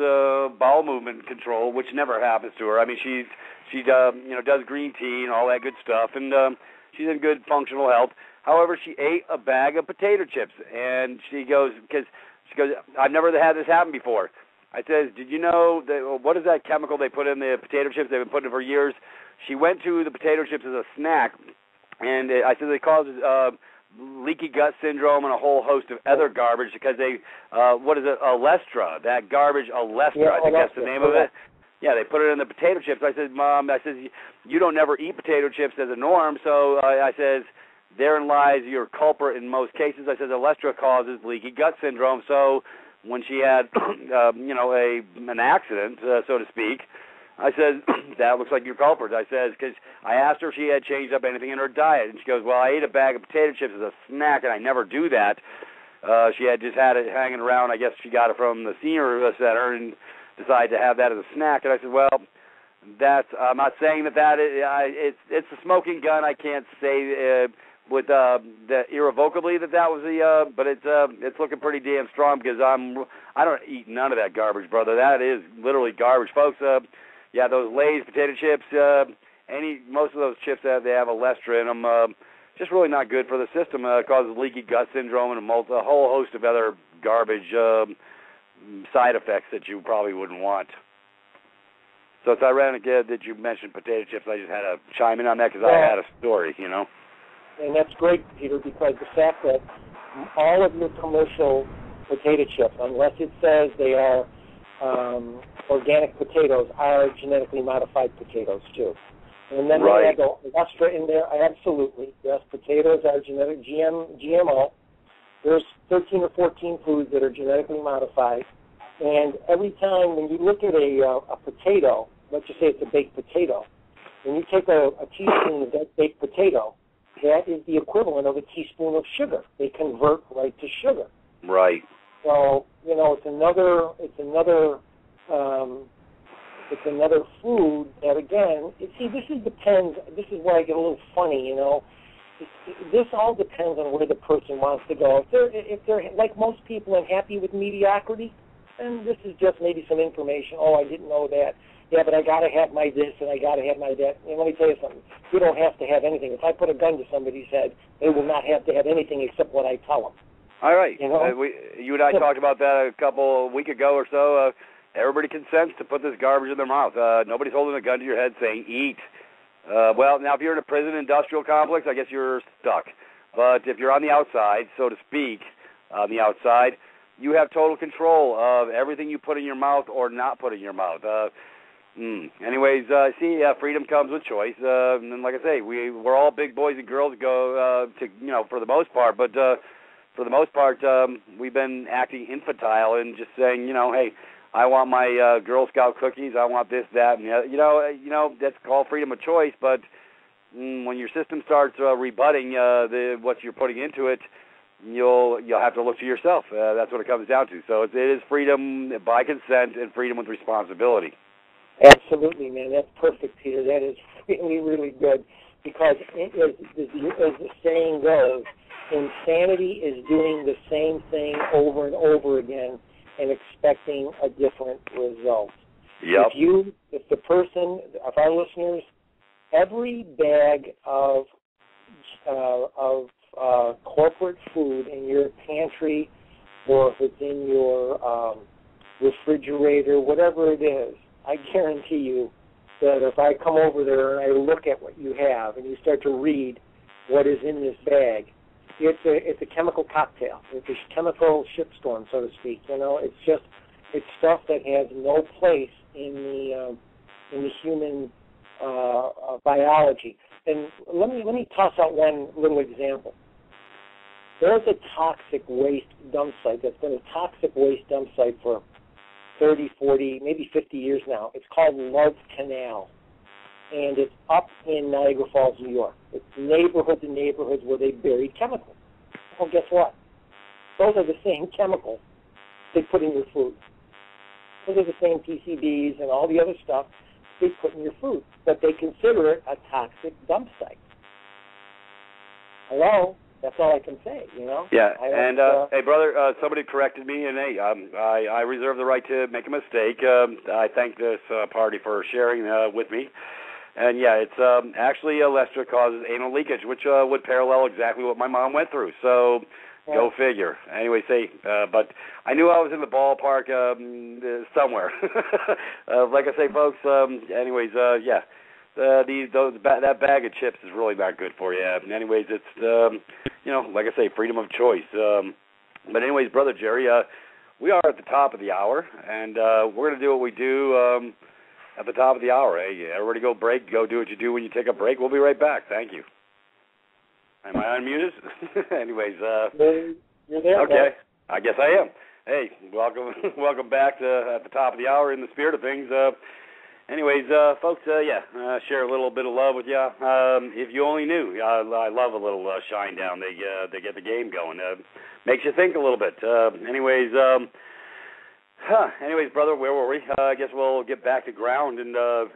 bowel movement control, which never happens to her. I mean, she does green tea and all that good stuff, and she's in good functional health. However, she ate a bag of potato chips, and she goes, I've never had this happen before. I says, did you know that, what is that chemical they put in the potato chips? They've been putting it for years. She went to the potato chips as a snack, and I said it causes leaky gut syndrome and a whole host of other garbage because they, Alestra, that garbage, Alestra, I think that's the name of it. Yeah, they put it in the potato chips. I said, Mom, you don't never eat potato chips as a norm, so I says, therein lies your culprit in most cases. I said, Alestra causes leaky gut syndrome, so when she had, an accident, so to speak, I said, that looks like your culprit. I said, because I asked her if she had changed up anything in her diet, and she goes, well, I ate a bag of potato chips as a snack, and I never do that. She had just had it hanging around. I guess she got it from the senior center and decided to have that as a snack. And I said, well, I'm not saying that it's a smoking gun. I can't say with that irrevocably that was the but it's looking pretty damn strong because I don't eat none of that garbage, brother. That is literally garbage, folks. Yeah, those Lay's potato chips, most of those chips they have Alestra in them. Just really not good for the system. It causes leaky gut syndrome and a whole host of other garbage side effects that you probably wouldn't want. So it's ironic that you mentioned potato chips. I just had to chime in on that because I had a story, And that's great, Peter, because the fact that all of your commercial potato chips, unless it says they are organic potatoes, are genetically modified potatoes, too. And then they have the Alestra in there, absolutely. Yes, potatoes are GMO. There's 13 or 14 foods that are genetically modified. And every time when you look at a potato, let's just say it's a baked potato, when you take a teaspoon of that baked potato, that is the equivalent of a teaspoon of sugar. They convert right to sugar. Right. So it's another food that again. See, this is where I get a little funny. This all depends on where the person wants to go. If they're like most people and happy with mediocrity, then this is just maybe some information. Oh, I didn't know that. Yeah, but I got to have my this and I got to have my that. And let me tell you something. You don't have to have anything. If I put a gun to somebody's head, they will not have to have anything except what I tell them. All right. You and I talked about that a week ago or so. Everybody consents to put this garbage in their mouth. Nobody's holding a gun to your head saying, eat. Well, now, if you're in a prison industrial complex, I guess you're stuck. But if you're on the outside, so to speak, on the outside, you have total control of everything you put in your mouth or not put in your mouth. Anyways, freedom comes with choice. And like I say, we're all big boys and girls for the most part. But for the most part, we've been acting infantile and just saying, hey, I want my Girl Scout cookies. I want this, that, and the other. That's called freedom of choice. But when your system starts rebutting what you're putting into it, you'll have to look to yourself. That's what it comes down to. So it is freedom by consent and freedom with responsibility. Absolutely, man. That's perfect, Peter. That is really, really good because as the saying goes, insanity is doing the same thing over and over again and expecting a different result. Yep. If our listeners, every bag of corporate food in your pantry or if it's in your refrigerator, whatever it is, I guarantee you that if I come over there and I look at what you have and you start to read what is in this bag, it's a chemical cocktail. It's a chemical shitstorm, so to speak. It's stuff that has no place in the human biology. And let me toss out one little example. There's a toxic waste dump site that's been a toxic waste dump site for 30, 40, maybe 50 years now. It's called Love Canal, and it's up in Niagara Falls, New York. It's neighborhoods and neighborhoods where they bury chemicals. Well, guess what? Those are the same chemicals they put in your food. Those are the same PCBs and all the other stuff they put in your food, but they consider it a toxic dump site. Hello? That's all I can say, you know? Yeah, hey, brother, somebody corrected me, and hey, I reserve the right to make a mistake. I thank this party for sharing with me. And yeah, it's actually Lester causes anal leakage, which would parallel exactly what my mom went through. So go figure. Anyway, but I knew I was in the ballpark somewhere. Like I say, folks. Yeah. That bag of chips is really not good for you. Anyways, it's like I say, freedom of choice. But anyways, Brother Jerry, we are at the top of the hour, and we're going to do what we do at the top of the hour. Hey, everybody go break. Go do what you do when you take a break. We'll be right back. Thank you. Am I unmuted? Anyways, you're there. Okay, I guess I am. Hey, welcome back to at the top of the hour in the spirit of things. Anyways, folks, share a little bit of love with you. If you only knew, I love a little shine down. They get the game going. Makes you think a little bit. Anyways, brother, where were we? I guess we'll get back to ground and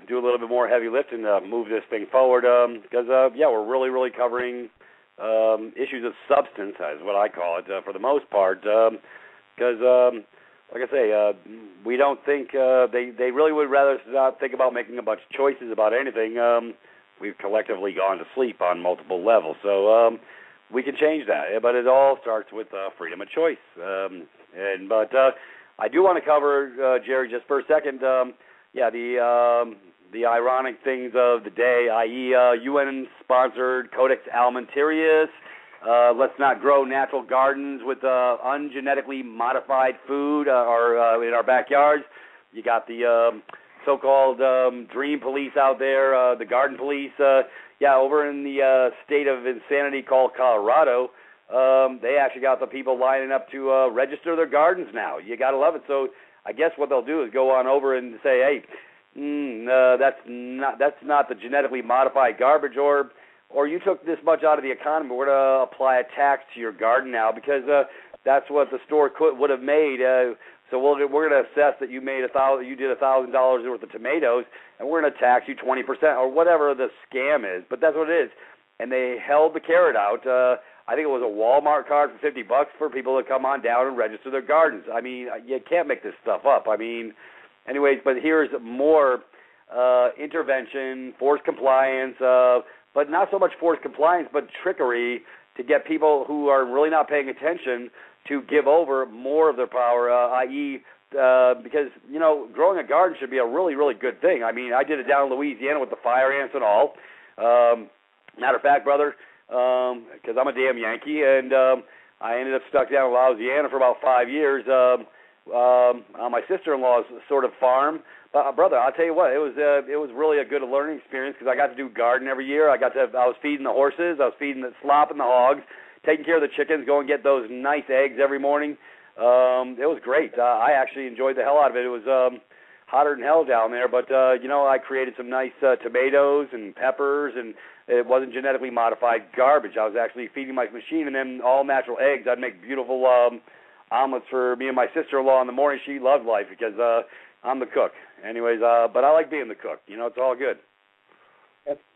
do a little bit more heavy lift and move this thing forward. Because we're really covering issues of substance, is what I call it, for the most part. Because like I say, we don't think they really would rather not think about making a bunch of choices about anything. We've collectively gone to sleep on multiple levels, so we can change that. But it all starts with freedom of choice. But I do want to cover, Jerry, just for a second. The ironic things of the day, i.e., UN-sponsored Codex Alimentarius. Let's not grow natural gardens with ungenetically modified food or in our backyards. You got the so-called dream police out there, the garden police. Over in the state of insanity called Colorado, they actually got the people lining up to register their gardens now. You got to love it. So I guess what they'll do is go on over and say, hey, that's not the genetically modified garbage, or you took this much out of the economy, we're going to apply a tax to your garden now because that's what the store would have made. So we're going to assess that you did $1,000 worth of tomatoes, and we're going to tax you 20% or whatever the scam is. But that's what it is. And they held the carrot out. I think it was a Walmart card for $50 for people to come on down and register their gardens. I mean, you can't make this stuff up. I mean, anyways, but here's more intervention, forced compliance. But not so much forced compliance, but trickery to get people who are really not paying attention to give over more of their power, i.e., because, growing a garden should be a really, really good thing. I mean, I did it down in Louisiana with the fire ants and all. Matter of fact, brother, because I'm a damn Yankee, and I ended up stuck down in Louisiana for about 5 years on my sister-in-law's sort of farm. But brother, I'll tell you what, it was really a good learning experience because I got to do garden every year. I was feeding the horses, I was feeding the slop and the hogs, taking care of the chickens, go and get those nice eggs every morning. It was great. I actually enjoyed the hell out of it. It was hotter than hell down there, but I created some nice tomatoes and peppers, and it wasn't genetically modified garbage. I was actually feeding my machine, and then all natural eggs. I'd make beautiful omelets for me and my sister-in-law in the morning. She loved life because I'm the cook. Anyways, but I like being the cook. It's all good.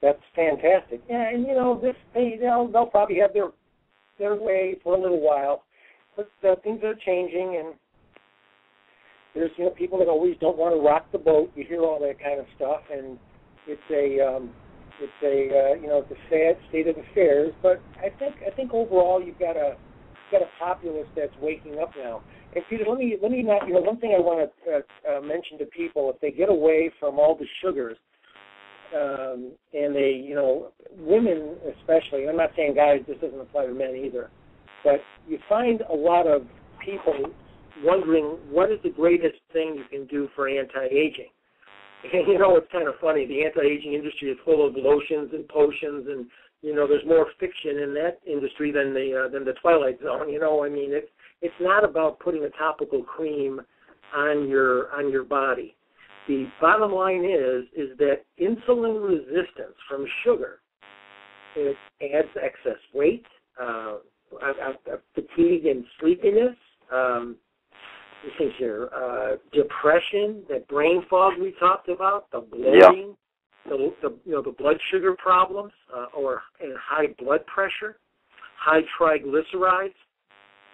That's fantastic. Yeah, and they'll probably have their way for a little while, but things are changing, and there's people that always don't want to rock the boat. You hear all that kind of stuff, and it's a sad state of affairs. But I think overall you've got a populace that's waking up now. And Peter, let me not. One thing I want to mention to people: if they get away from all the sugars, and they, women especially. I'm not saying guys. This doesn't apply to men either. But you find a lot of people wondering what is the greatest thing you can do for anti-aging. And, it's kind of funny. The anti-aging industry is full of lotions and potions, and there's more fiction in that industry than the Twilight Zone. It's not about putting a topical cream on your body. The bottom line is that insulin resistance from sugar, it adds excess weight, fatigue and sleepiness. You think here, depression, that brain fog we talked about, the bloating, the blood sugar problems, and high blood pressure, high triglycerides,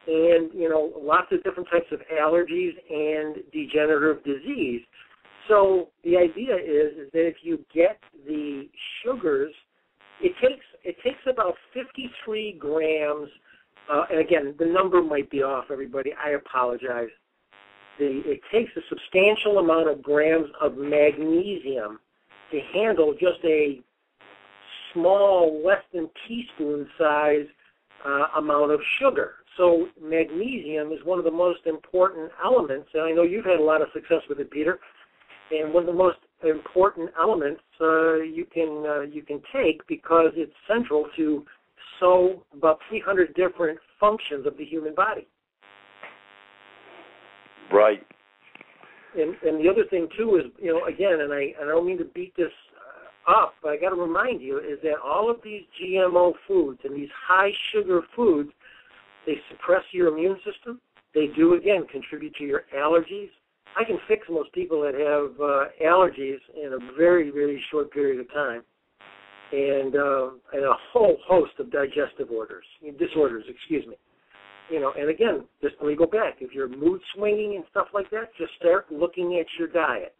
and, lots of different types of allergies and degenerative disease. So the idea is that if you get the sugars, it takes about 53 grams, and again, the number might be off, everybody. I apologize. It takes a substantial amount of grams of magnesium to handle just a small, less than teaspoon size amount of sugar. So magnesium is one of the most important elements, and I know you've had a lot of success with it, Peter. And one of the most important elements you can take because it's central to about 300 different functions of the human body. Right. And the other thing too is, again, and I don't mean to beat this up, but I got to remind you is that all of these GMO foods and these high sugar foods, they suppress your immune system. They do, again, contribute to your allergies. I can fix most people that have allergies in a very, very short period of time, and a whole host of digestive disorders. And again, just let me go back. If you're mood swinging and stuff like that, just start looking at your diet.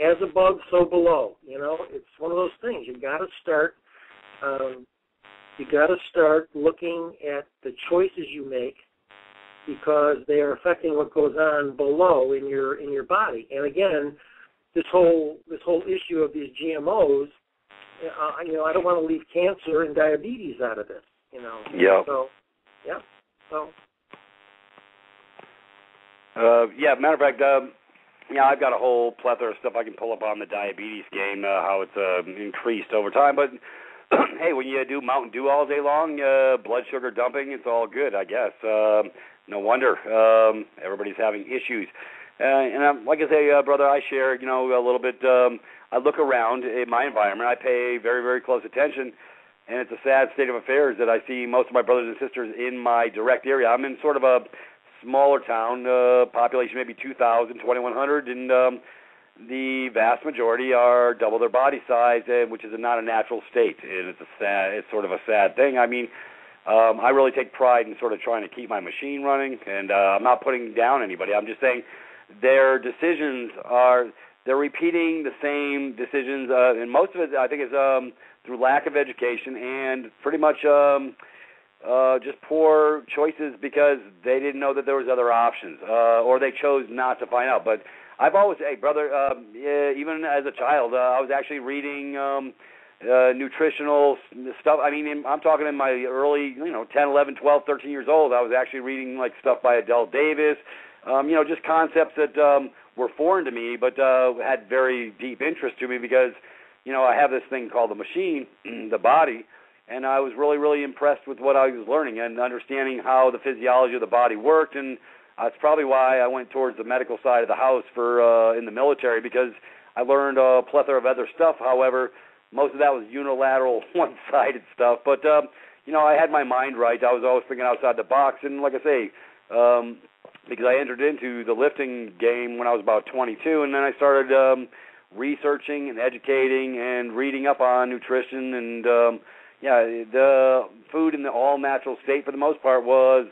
As above, so below. It's one of those things. You got to start. You got to start looking at the choices you make, because they are affecting what goes on below in your body. And again, this whole issue of these GMOs, I don't want to leave cancer and diabetes out of this. Yeah. So, yeah. So. Matter of fact, I've got a whole plethora of stuff I can pull up on the diabetes game, how it's increased over time. But hey, when you do Mountain Dew all day long, blood sugar dumping, it's all good, I guess. No wonder everybody's having issues. And like I say, brother, I share, a little bit. I look around in my environment. I pay very, very close attention. And it's a sad state of affairs that I see most of my brothers and sisters in my direct area. I'm in sort of a smaller town, population maybe 2,000, 2,100, and the vast majority are double their body size, which is not a natural state. And it's sort of a sad thing. I mean, I really take pride in sort of trying to keep my machine running, and I'm not putting down anybody. I'm just saying their decisions they're repeating the same decisions, and most of it, I think, is through lack of education and pretty much just poor choices because they didn't know that there was other options, or they chose not to find out. But I've always, hey, brother, even as a child, I was actually reading nutritional stuff. I mean, I'm talking in my early, 10, 11, 12, 13 years old. I was actually reading like stuff by Adele Davis, just concepts that were foreign to me, but had very deep interest to me because, I have this thing called the machine, the body, and I was really, really impressed with what I was learning and understanding how the physiology of the body worked, and that's probably why I went towards the medical side of the house for in the military, because I learned a plethora of other stuff. However, most of that was unilateral, one-sided stuff. But, I had my mind right. I was always thinking outside the box. And like I say, because I entered into the lifting game when I was about 22, and then I started researching and educating and reading up on nutrition. And, the food in the all-natural state for the most part was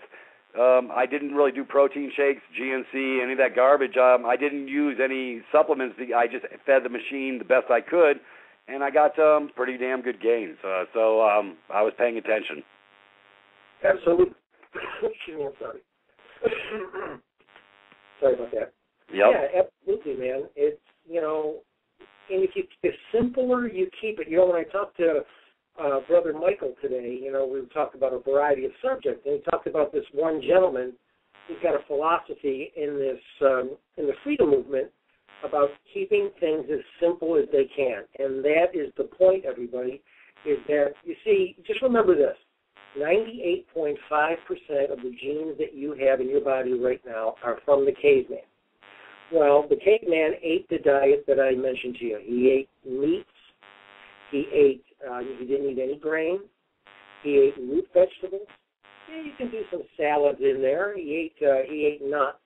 I didn't really do protein shakes, GNC, any of that garbage. I didn't use any supplements. I just fed the machine the best I could, and I got pretty damn good gains. So I was paying attention. Absolutely. Excuse me, I'm sorry. Sorry about that. Yep. Yeah, absolutely, man. It's, and if the simpler you keep it, when I talked to Brother Michael today, we talked about a variety of subjects, and he talked about this one gentleman who's got a philosophy in the freedom movement about keeping things as simple as they can. And that is the point, everybody, is that, you see, just remember this, 98.5% of the genes that you have in your body right now are from the caveman. Well, the caveman ate the diet that I mentioned to you. He ate meats. He didn't eat any grain. He ate root vegetables. Yeah, you can do some salads in there. He ate nuts.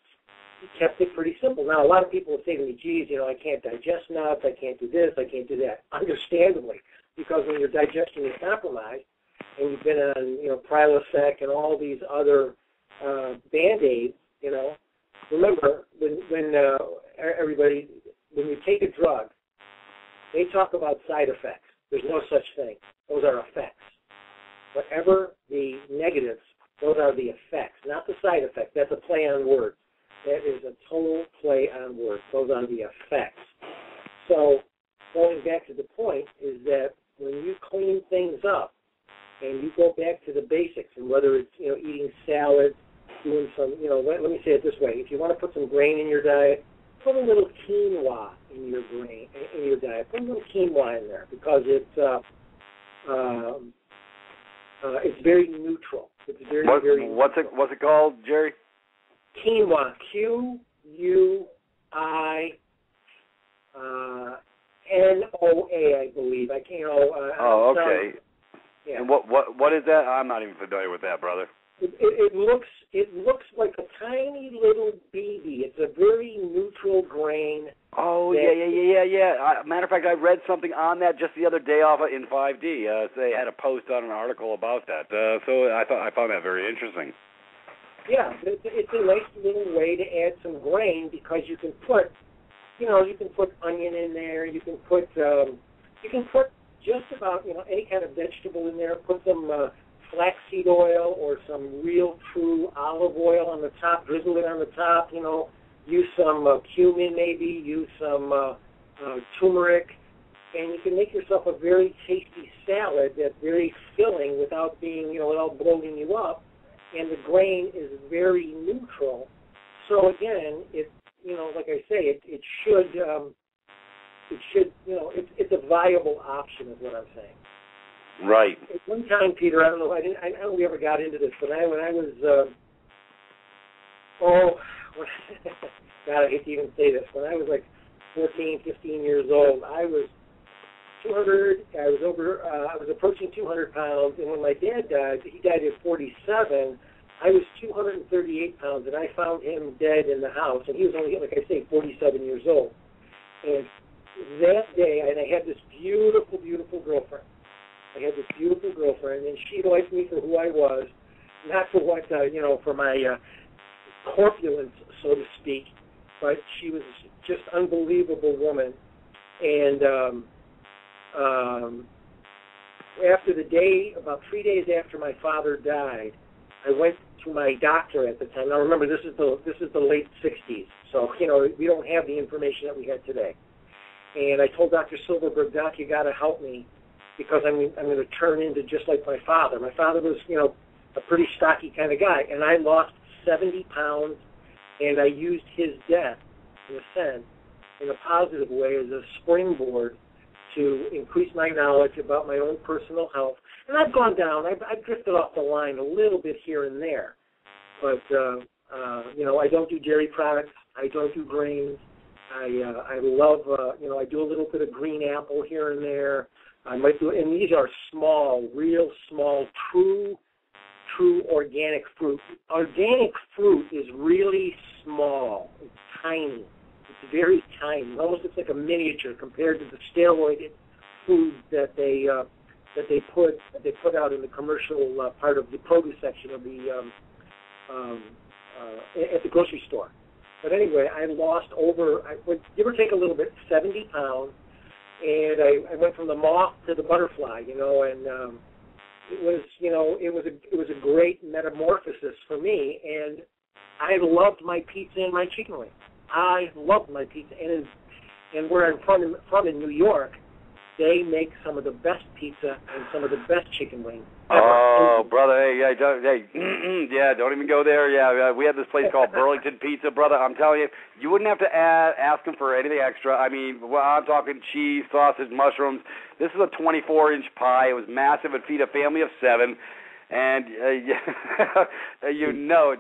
He kept it pretty simple. Now, a lot of people will say to me, geez, I can't digest nuts. I can't do this. I can't do that. Understandably, because when your digestion is compromised, and you've been on, Prilosec and all these other Band-Aids, remember when everybody, when you take a drug, they talk about side effects. There's no such thing. Those are effects. Whatever the negatives, those are the effects, not the side effects. That's a play on words. That is a total play on words. Those are the effects. So going back to the point is that when you clean things up and you go back to the basics, and whether it's, eating salads, doing some, let me say it this way. If you want to put some grain in your diet, put a little quinoa in your diet. Put a little quinoa in there because it's very neutral. It's very, very neutral. What's it called, Jerry? Quinoa. Quinoa, I believe. I can't. Okay. Yeah. And what is that? I'm not even familiar with that, brother. It looks like a tiny little BB. It's a very neutral grain. Oh, yeah. Matter of fact, I read something on that just the other day off in 5D. They had a post on an article about that. So I found that very interesting. Yeah, it's a nice little way to add some grain because you can put, you can put onion in there. You can put just about, any kind of vegetable in there. Put some flaxseed oil or some real true olive oil on the top, drizzle it on the top, use some cumin maybe, use some turmeric, and you can make yourself a very tasty salad that's very filling without being, without bloating you up, and the grain is very neutral. So again, like I say, it should, it's a viable option is what I'm saying. Right. At one time, Peter, I don't know if we ever got into this, but when I was, God, I hate to even say this. When I was like 14, 15 years old, I was approaching 200 pounds, and when my dad died, he died at 47, I was 238 pounds, and I found him dead in the house, and he was only, like I say, 47 years old. And that day, and I had this beautiful, beautiful girlfriend. And she liked me for who I was, not for what, for my corpulence, so to speak, but she was just unbelievable woman. And after the day, about 3 days after my father died, I went to my doctor at the time. Now remember, this is the late 60s, so we don't have the information that we had today. And I told Dr. Silverberg, Doc, you got to help me because I'm going to turn into just like my father. My father was, a pretty stocky kind of guy, and I lost 70 pounds, and I used his death, in a sense, in a positive way as a springboard to increase my knowledge about my own personal health. And I've gone down. I've drifted off the line a little bit here and there. But, I don't do dairy products. I don't do grains. I love, I do a little bit of green apple here and there. I might do, and these are small, real small, true organic fruit. Organic fruit is really small. It's tiny. It's very tiny. It almost looks like a miniature compared to the steroided foods that they put out in the commercial part of the produce section of the at the grocery store. But anyway, I lost give or take a little bit, 70 pounds, and I went from the moth to the butterfly, and it was a great metamorphosis for me, and I loved my pizza and my chicken wings. I loved my pizza, and where I'm from in New York, they make some of the best pizza and some of the best chicken wings ever. Oh, brother, don't even go there. Yeah, we have this place called Burlington Pizza, brother. I'm telling you, you wouldn't have to ask them for anything extra. I mean, I'm talking cheese, sausage, mushrooms. This is a 24-inch pie. It was massive. It feed a family of 7. And it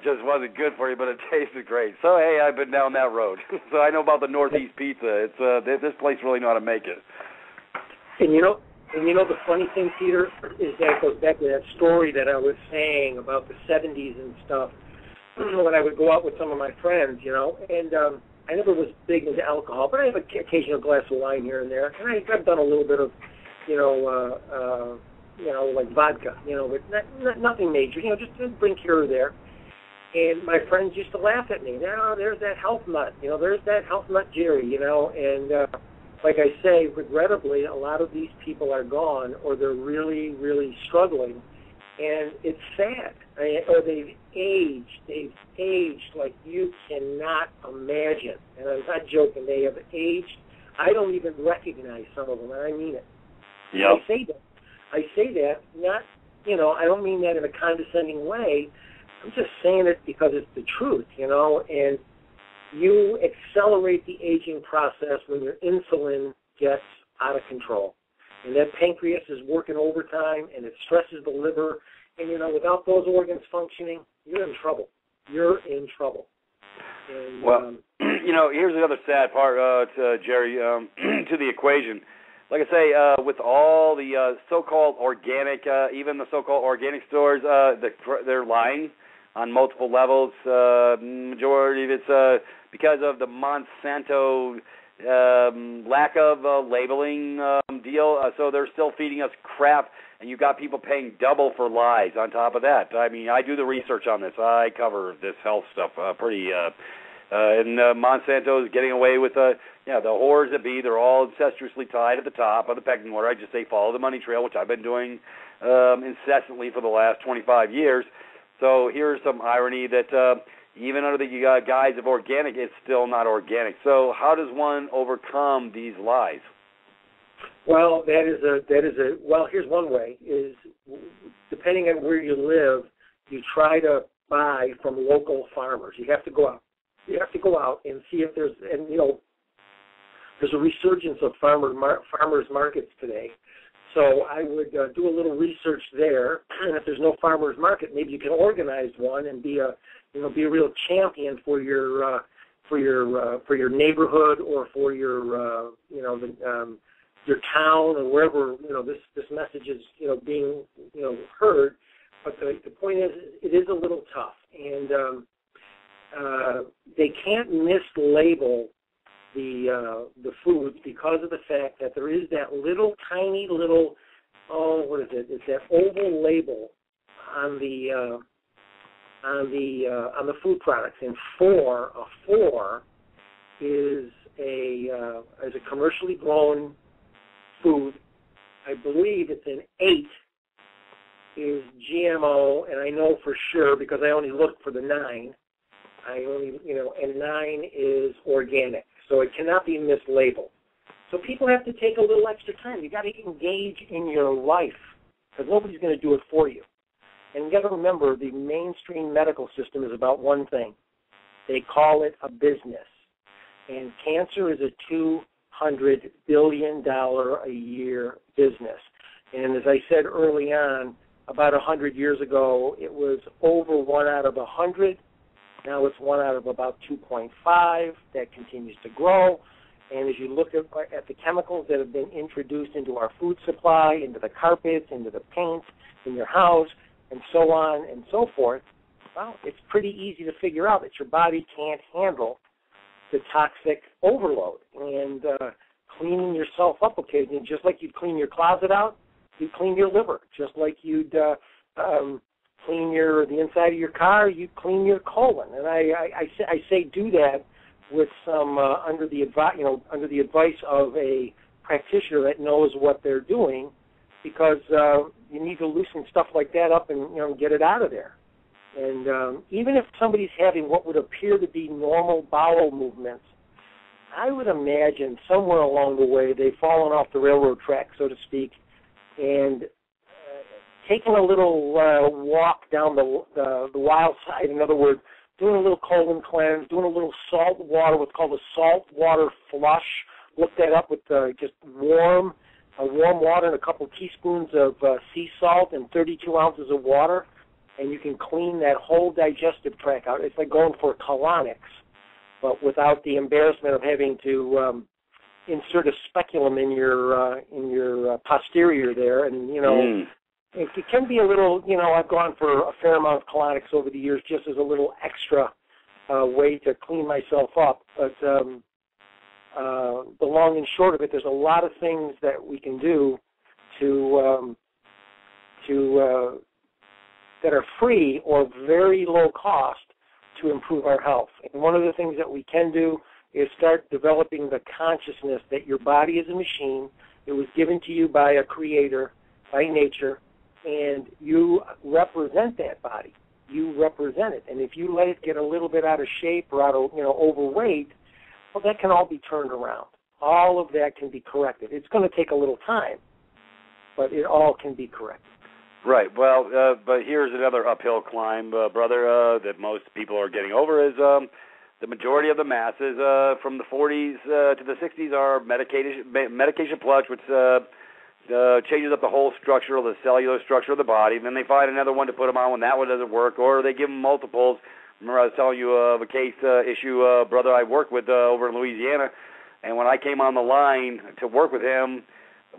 just wasn't good for you, but it tasted great. So, hey, I've been down that road. So I know about the Northeast Pizza. It's this place really know how to make it. And the funny thing, Peter, is that it goes back to that story that I was saying about the 70s and stuff. When I would go out with some of my friends, and I never was big into alcohol, but I have an occasional glass of wine here and there. And I've done a little bit of, like vodka, but nothing major, just to bring here or there. And my friends used to laugh at me. There's that health nut, there's that health nut Jerry, and like I say, regrettably, a lot of these people are gone, or they're really, really struggling, and it's sad. Or they've aged like you cannot imagine. And I'm not joking. They have aged. I don't even recognize some of them, and I mean it. Yep. I say that not, I don't mean that in a condescending way. I'm just saying it because it's the truth, and you accelerate the aging process when your insulin gets out of control. And that pancreas is working overtime, and it stresses the liver. And, without those organs functioning, you're in trouble. And, well, here's another sad part, Jerry, to the equation. Like I say, with all the so-called organic, even the so-called organic stores, they're lying on multiple levels. Majority of it's because of the Monsanto lack of labeling deal. So they're still feeding us crap, and you got people paying double for lies on top of that. I mean, I do the research on this. I cover this health stuff pretty. And Monsanto is getting away with the whores that be. They're all incestuously tied at the top of the pecking order. I just say follow the money trail, which I've been doing incessantly for the last 25 years. So here's some irony that even under the guise of organic, it's still not organic. So how does one overcome these lies? Well, well, here's one way, is depending on where you live, you try to buy from local farmers. You have to go out and see if there's a resurgence of farmers markets today. So I would do a little research there, and if there's no farmers market, maybe you can organize one and be a real champion for your neighborhood, or for your town, or wherever this message is being heard. But the point is, it is a little tough, and they can't mislabel the foods because of the fact that there is that tiny little what is it? It's that oval label on the food products, and a 4 is a commercially grown food. I believe it's an 8 is GMO, and I know for sure because I only looked for the 9. And 9 is organic, so it cannot be mislabeled. So people have to take a little extra time. You got to engage in your life, because nobody's going to do it for you. And you got to remember, the mainstream medical system is about one thing. They call it a business, and cancer is a $200 billion a year business. And as I said early on, about 100 years ago, it was over 1 out of 100. Now it's 1 out of about 2.5. That continues to grow. And as you look at the chemicals that have been introduced into our food supply, into the carpets, into the paint, in your house, and so on and so forth, well, it's pretty easy to figure out that your body can't handle the toxic overload. And cleaning yourself up occasionally, just like you'd clean your closet out, you clean your liver. Just like you'd clean the inside of your car, you clean your colon. And I say do that with some under the advice of a practitioner that knows what they're doing, because you need to loosen stuff like that up and get it out of there. And even if somebody's having what would appear to be normal bowel movements, I would imagine somewhere along the way they've fallen off the railroad track, so to speak, and taking a little walk down the wild side. In other words, doing a little colon cleanse, doing a little salt water, what's called a salt water flush. Look that up with just warm water and a couple teaspoons of sea salt and 32 ounces of water, and you can clean that whole digestive tract out. It's like going for colonics, but without the embarrassment of having to insert a speculum in your posterior there, and It can be a little, I've gone for a fair amount of colonics over the years just as a little extra way to clean myself up. But the long and short of it, there's a lot of things that we can do to that are free or very low cost to improve our health. And one of the things that we can do is start developing the consciousness that your body is a machine. It was given to you by a creator, by nature, and you represent that body. You represent it. And if you let it get a little bit out of shape or out of, overweight, well, that can all be turned around. All of that can be corrected. It's going to take a little time, but it all can be corrected. Right. Well, but here's another uphill climb, brother, that most people are getting over is the majority of the masses from the 40s to the 60s are medication plus, which changes up the whole structure, the cellular structure of the body. And then they find another one to put them on when that one doesn't work, or they give them multiples. Remember I was telling you of a case issue brother I worked with over in Louisiana, and when I came on the line to work with him,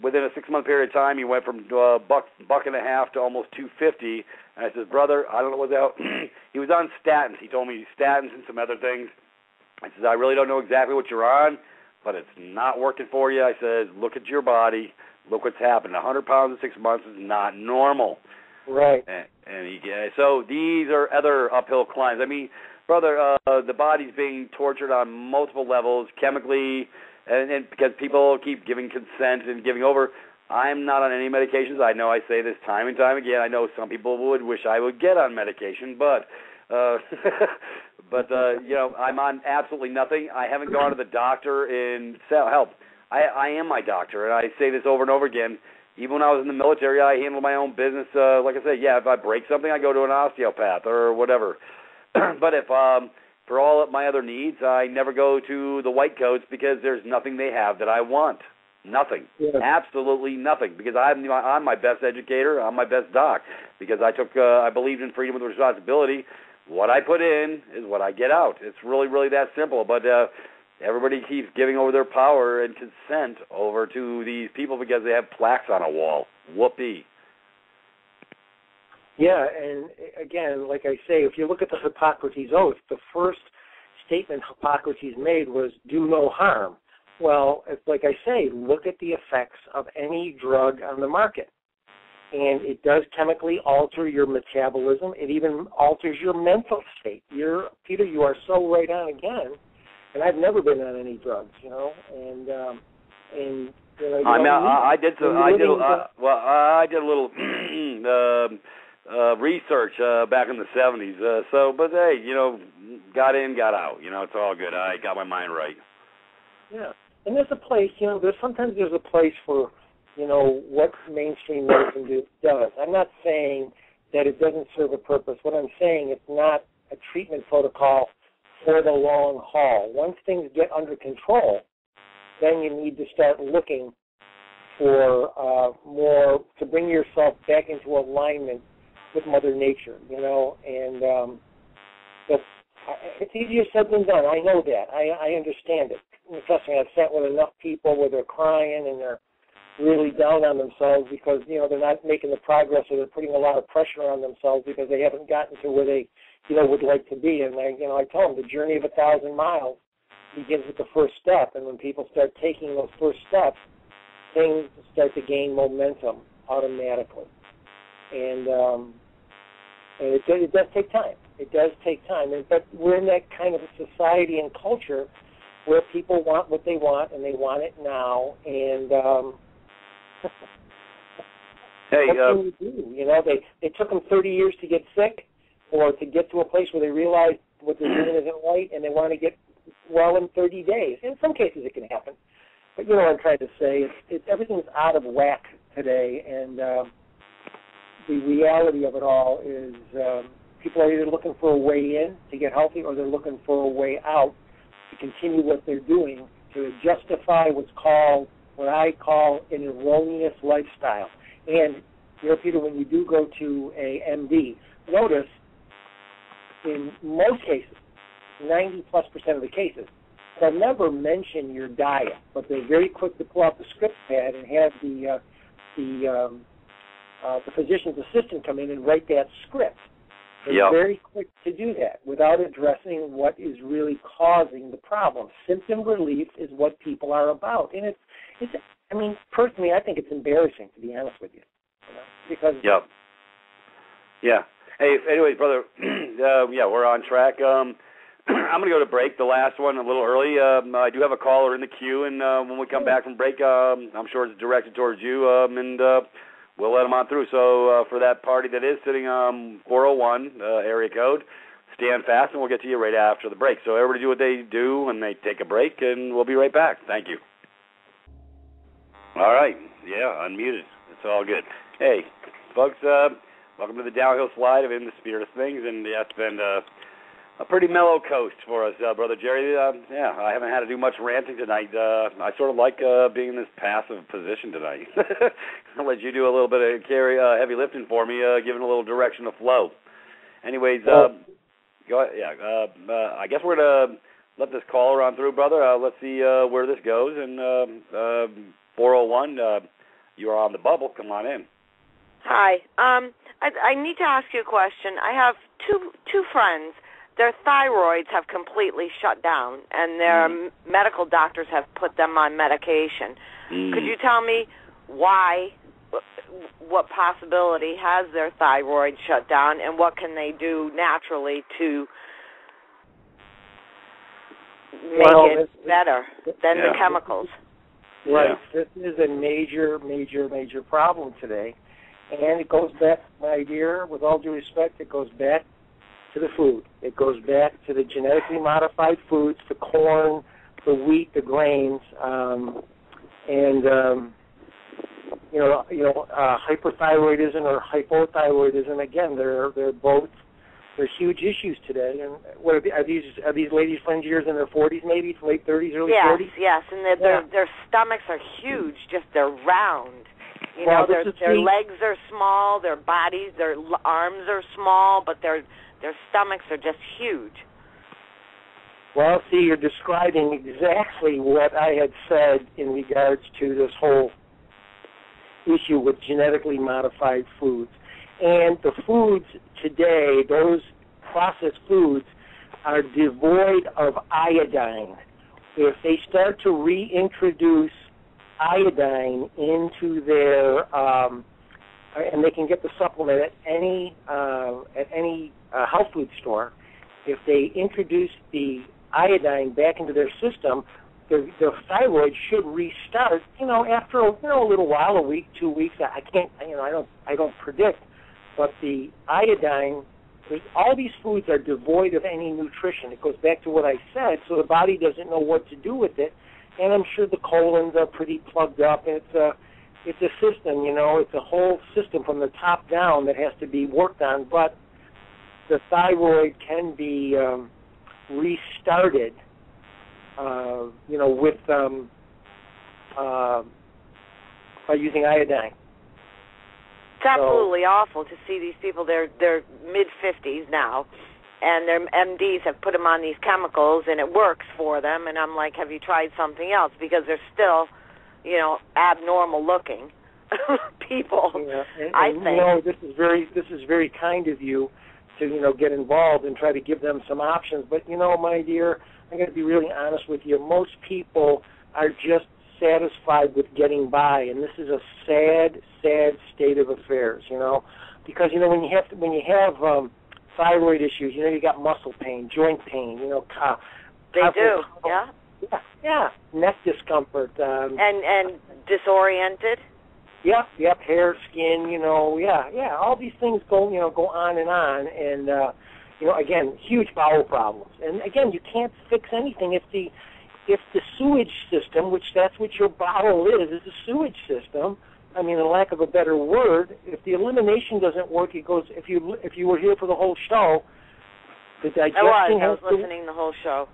within a 6-month period of time, he went from buck and a half to almost 250. And I said, brother, I don't know what the hell. He was on statins. He told me statins and some other things. I said, I really don't know exactly what you're on, but it's not working for you. I said, look at your body. Look what's happened. 100 pounds in 6 months is not normal. Right. So these are other uphill climbs. I mean, brother, the body's being tortured on multiple levels, chemically, and because people keep giving consent and giving over. I'm not on any medications. I know I say this time and time again. I know some people would wish I would get on medication, but I'm on absolutely nothing. I haven't gone to the doctor in help. I am my doctor, and I say this over and over again. Even when I was in the military, I handled my own business. Like I say, if I break something, I go to an osteopath or whatever. But if for all of my other needs, I never go to the white coats because there's nothing they have that I want. Nothing. Yeah. Absolutely nothing. Because I'm my best educator. I'm my best doc. Because I believed in freedom with responsibility. What I put in is what I get out. It's really, really that simple. But everybody keeps giving over their power and consent over to these people because they have plaques on a wall. Whoopee. Yeah, and again, like I say, if you look at the Hippocrates Oath, the first statement Hippocrates made was do no harm. Well, like I say, look at the effects of any drug on the market. And it does chemically alter your metabolism. It even alters your mental state. Peter, you are so right on again. And I've never been on any drugs, and I did a little research back in the 70s. But hey, got in, got out. It's all good. I got my mind right. Yeah, and there's a place. Sometimes there's a place for, what mainstream medicine does. I'm not saying that it doesn't serve a purpose. What I'm saying, it's not a treatment protocol for the long haul. Once things get under control, then you need to start looking for more to bring yourself back into alignment with Mother Nature, and it's easier said than done. I know that. I understand it. Trust me, I've sat with enough people where they're crying and they're really down on themselves because, they're not making the progress or they're putting a lot of pressure on themselves because they haven't gotten to where they would like to be. And I tell them the journey of 1,000 miles begins with the first step. And when people start taking those first steps, things start to gain momentum automatically. And it does take time. It does take time. But we're in that kind of a society and culture where people want what they want and they want it now. And what can you do? They took them 30 years to get sick, or to get to a place where they realize what they're doing isn't right, and they want to get well in 30 days. In some cases it can happen. But what I'm trying to say, everything's out of whack today, and the reality of it all is people are either looking for a way in to get healthy or they're looking for a way out to continue what they're doing to justify what I call an erroneous lifestyle. And, Peter, when you do go to a MD, notice in most cases, 90+% of the cases, they'll never mention your diet, but they're very quick to pull out the script pad and have the physician's assistant come in and write that script. They're very quick to do that without addressing what is really causing the problem. Symptom relief is what people are about. And personally, I think it's embarrassing, to be honest with you. because. Yep. Yeah. Hey, anyways, brother, yeah, we're on track. I'm going to go to break, the last one, a little early. I do have a caller in the queue, and when we come back from break, I'm sure it's directed towards you, and we'll let him on through. So for that party that is sitting 401 area code, stand fast, and we'll get to you right after the break. So everybody do what they do when they take a break, and we'll be right back. Thank you. All right. Yeah, unmuted. It's all good. Hey, folks, welcome to the downhill slide of In the Spirit of Things, and yeah, it's been a pretty mellow coast for us, Brother Jerry. Yeah, I haven't had to do much ranting tonight. I sort of like being in this passive position tonight. I'll let you do a little bit of heavy lifting for me, giving a little direction of flow. Anyways, go ahead. Yeah, I guess we're going to let this caller on through, brother. Let's see where this goes. And 401, you are on the bubble. Come on in. Hi. I need to ask you a question. I have two friends. Their thyroids have completely shut down, and their medical doctors have put them on medication. Could you tell me why, what possibility has their thyroid shut down, and what can they do naturally to make it better than the chemicals? Right. This is a major, major, major problem today. And it goes back, my dear, with all due respect, it goes back to the food. It goes back to the genetically modified foods, the corn, the wheat, the grains, hyperthyroidism or hypothyroidism. Again, they're huge issues today. And what are these ladies friends of yours in their 40s, maybe late 30s, early 40s? Yes, and their stomachs are huge. Just they're round. You know, their legs are small, their bodies, their arms are small, but their stomachs are just huge. Well, see, you're describing exactly what I had said in regards to this whole issue with genetically modified foods. And the foods today, those processed foods, are devoid of iodine. If they start to reintroduce iodine into their, and they can get the supplement at any health food store. If they introduce the iodine back into their system, their thyroid should restart. After a little while, a week, 2 weeks. I can't. I don't predict. But the iodine, all these foods are devoid of any nutrition. It goes back to what I said. So the body doesn't know what to do with it. And I'm sure the colons are pretty plugged up. And it's a system, it's a whole system from the top down that has to be worked on. But the thyroid can be restarted, with by using iodine. It's absolutely awful to see these people. They're mid-50s now. And their MDs have put them on these chemicals, and it works for them. And I'm like, have you tried something else? Because they're still, abnormal looking people. Yeah. I think. This is very kind of you to get involved and try to give them some options. But my dear, I'm going to be really honest with you. Most people are just satisfied with getting by, and this is a sad, sad state of affairs. Because when you have thyroid issues, you got muscle pain, joint pain, they do, yeah. Yeah, neck discomfort. And disoriented. Yep, hair, skin, all these things go on, and again, huge bowel problems. And again, you can't fix anything if the sewage system, which that's what your bowel is a sewage system. I mean, in lack of a better word, if the elimination doesn't work, it goes. If you were here for the whole show, the digestion I was listening the whole show.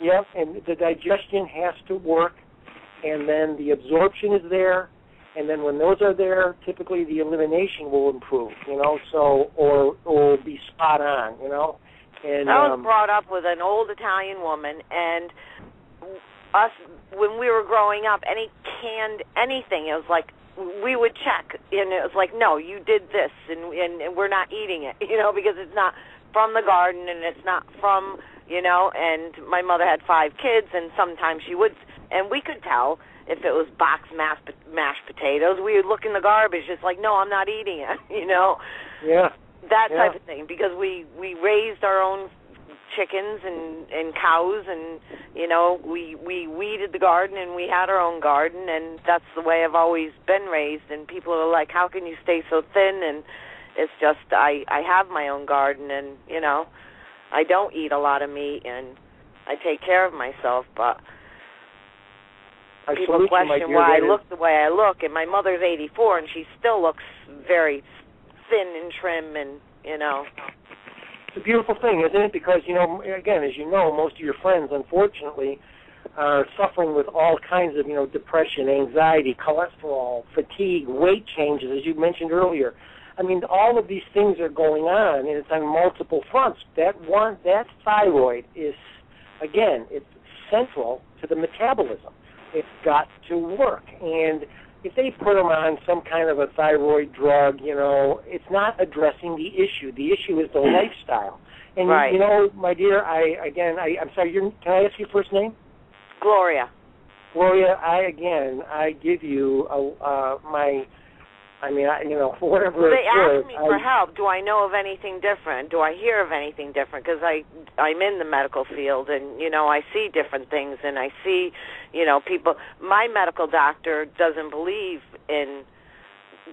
Yep, and the digestion has to work, and then the absorption is there, and then when those are there, typically the elimination will improve. Or be spot on. And I was brought up with an old Italian woman, and us when we were growing up, any canned anything, it was like. We would check, and it was like, no, you did this, and we're not eating it, because it's not from the garden, and it's not from, and my mother had 5 kids, and sometimes she would, and we could tell, if it was boxed mashed potatoes, we would look in the garbage. It's like, no, I'm not eating it. Yeah. That type of thing, because we raised our own chickens and cows, and we weeded the garden, and we had our own garden, and that's the way I've always been raised. And people are like, how can you stay so thin? And it's just I have my own garden, and I don't eat a lot of meat, and I take care of myself. But people question why I look the way I look, and my mother's 84, and she still looks very thin and trim, and It's a beautiful thing, isn't it? Because, again, as you know, most of your friends, unfortunately, are suffering with all kinds of, depression, anxiety, cholesterol, fatigue, weight changes, as you mentioned earlier. I mean, all of these things are going on, and it's on multiple fronts. That thyroid is, again, it's central to the metabolism. It's got to work, and if they put them on some kind of a thyroid drug, it's not addressing the issue. The issue is the lifestyle. And, right. My dear, I'm sorry, can I ask your first name? Gloria. Gloria, I give you for whatever they it's worth. ask me for help. Do I know of anything different? Do I hear of anything different? Because I'm in the medical field, and, I see different things, and I see, people. My medical doctor doesn't believe in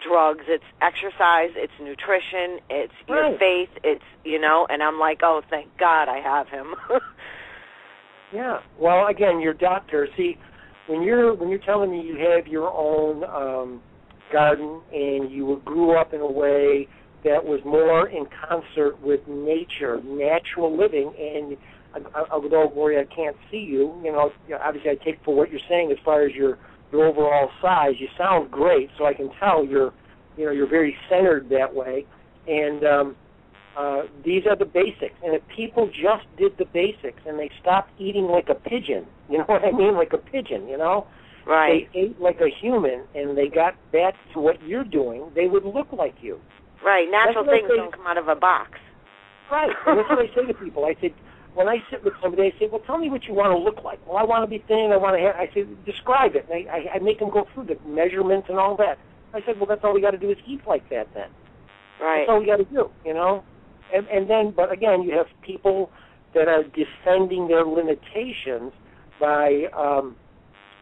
drugs. It's exercise, it's nutrition, it's your faith, it's, and I'm like, oh, thank God I have him. Yeah. Well, again, your doctor, see, when you're telling me you have your own garden, and you grew up in a way that was more in concert with nature, natural living, and although, Gloria, I can't see you, obviously I take for what you're saying as far as your overall size. You sound great, so I can tell you're very centered that way, and these are the basics. And if people just did the basics and they stopped eating like a pigeon, you know what I mean, like a pigeon, Right. They ate like a human, and they got back to what you're doing, they would look like you. Right. Natural things don't come out of a box. Right. And that's what I say to people. I said, when I sit with somebody, I say, well, tell me what you want to look like. Well, I want to be thin. I say, describe it. And I make them go through the measurements and all that. I said, well, that's all we got to do is eat like that then. Right. That's all we got to do, And then, but again, you have people that are defending their limitations by,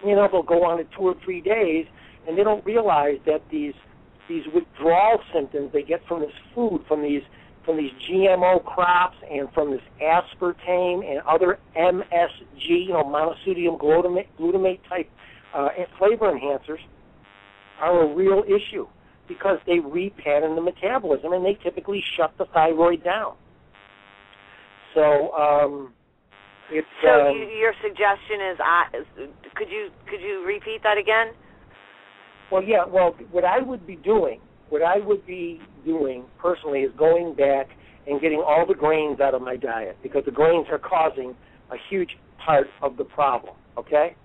they'll go on it 2 or 3 days, and they don't realize that these withdrawal symptoms they get from this food, from these GMO crops, and from this aspartame and other MSG, monosodium glutamate type flavor enhancers, are a real issue because they repattern the metabolism, and they typically shut the thyroid down. So your suggestion is, could you repeat that again? Well, yeah. Well, what I would be doing personally is going back and getting all the grains out of my diet, because the grains are causing a huge part of the problem. Okay,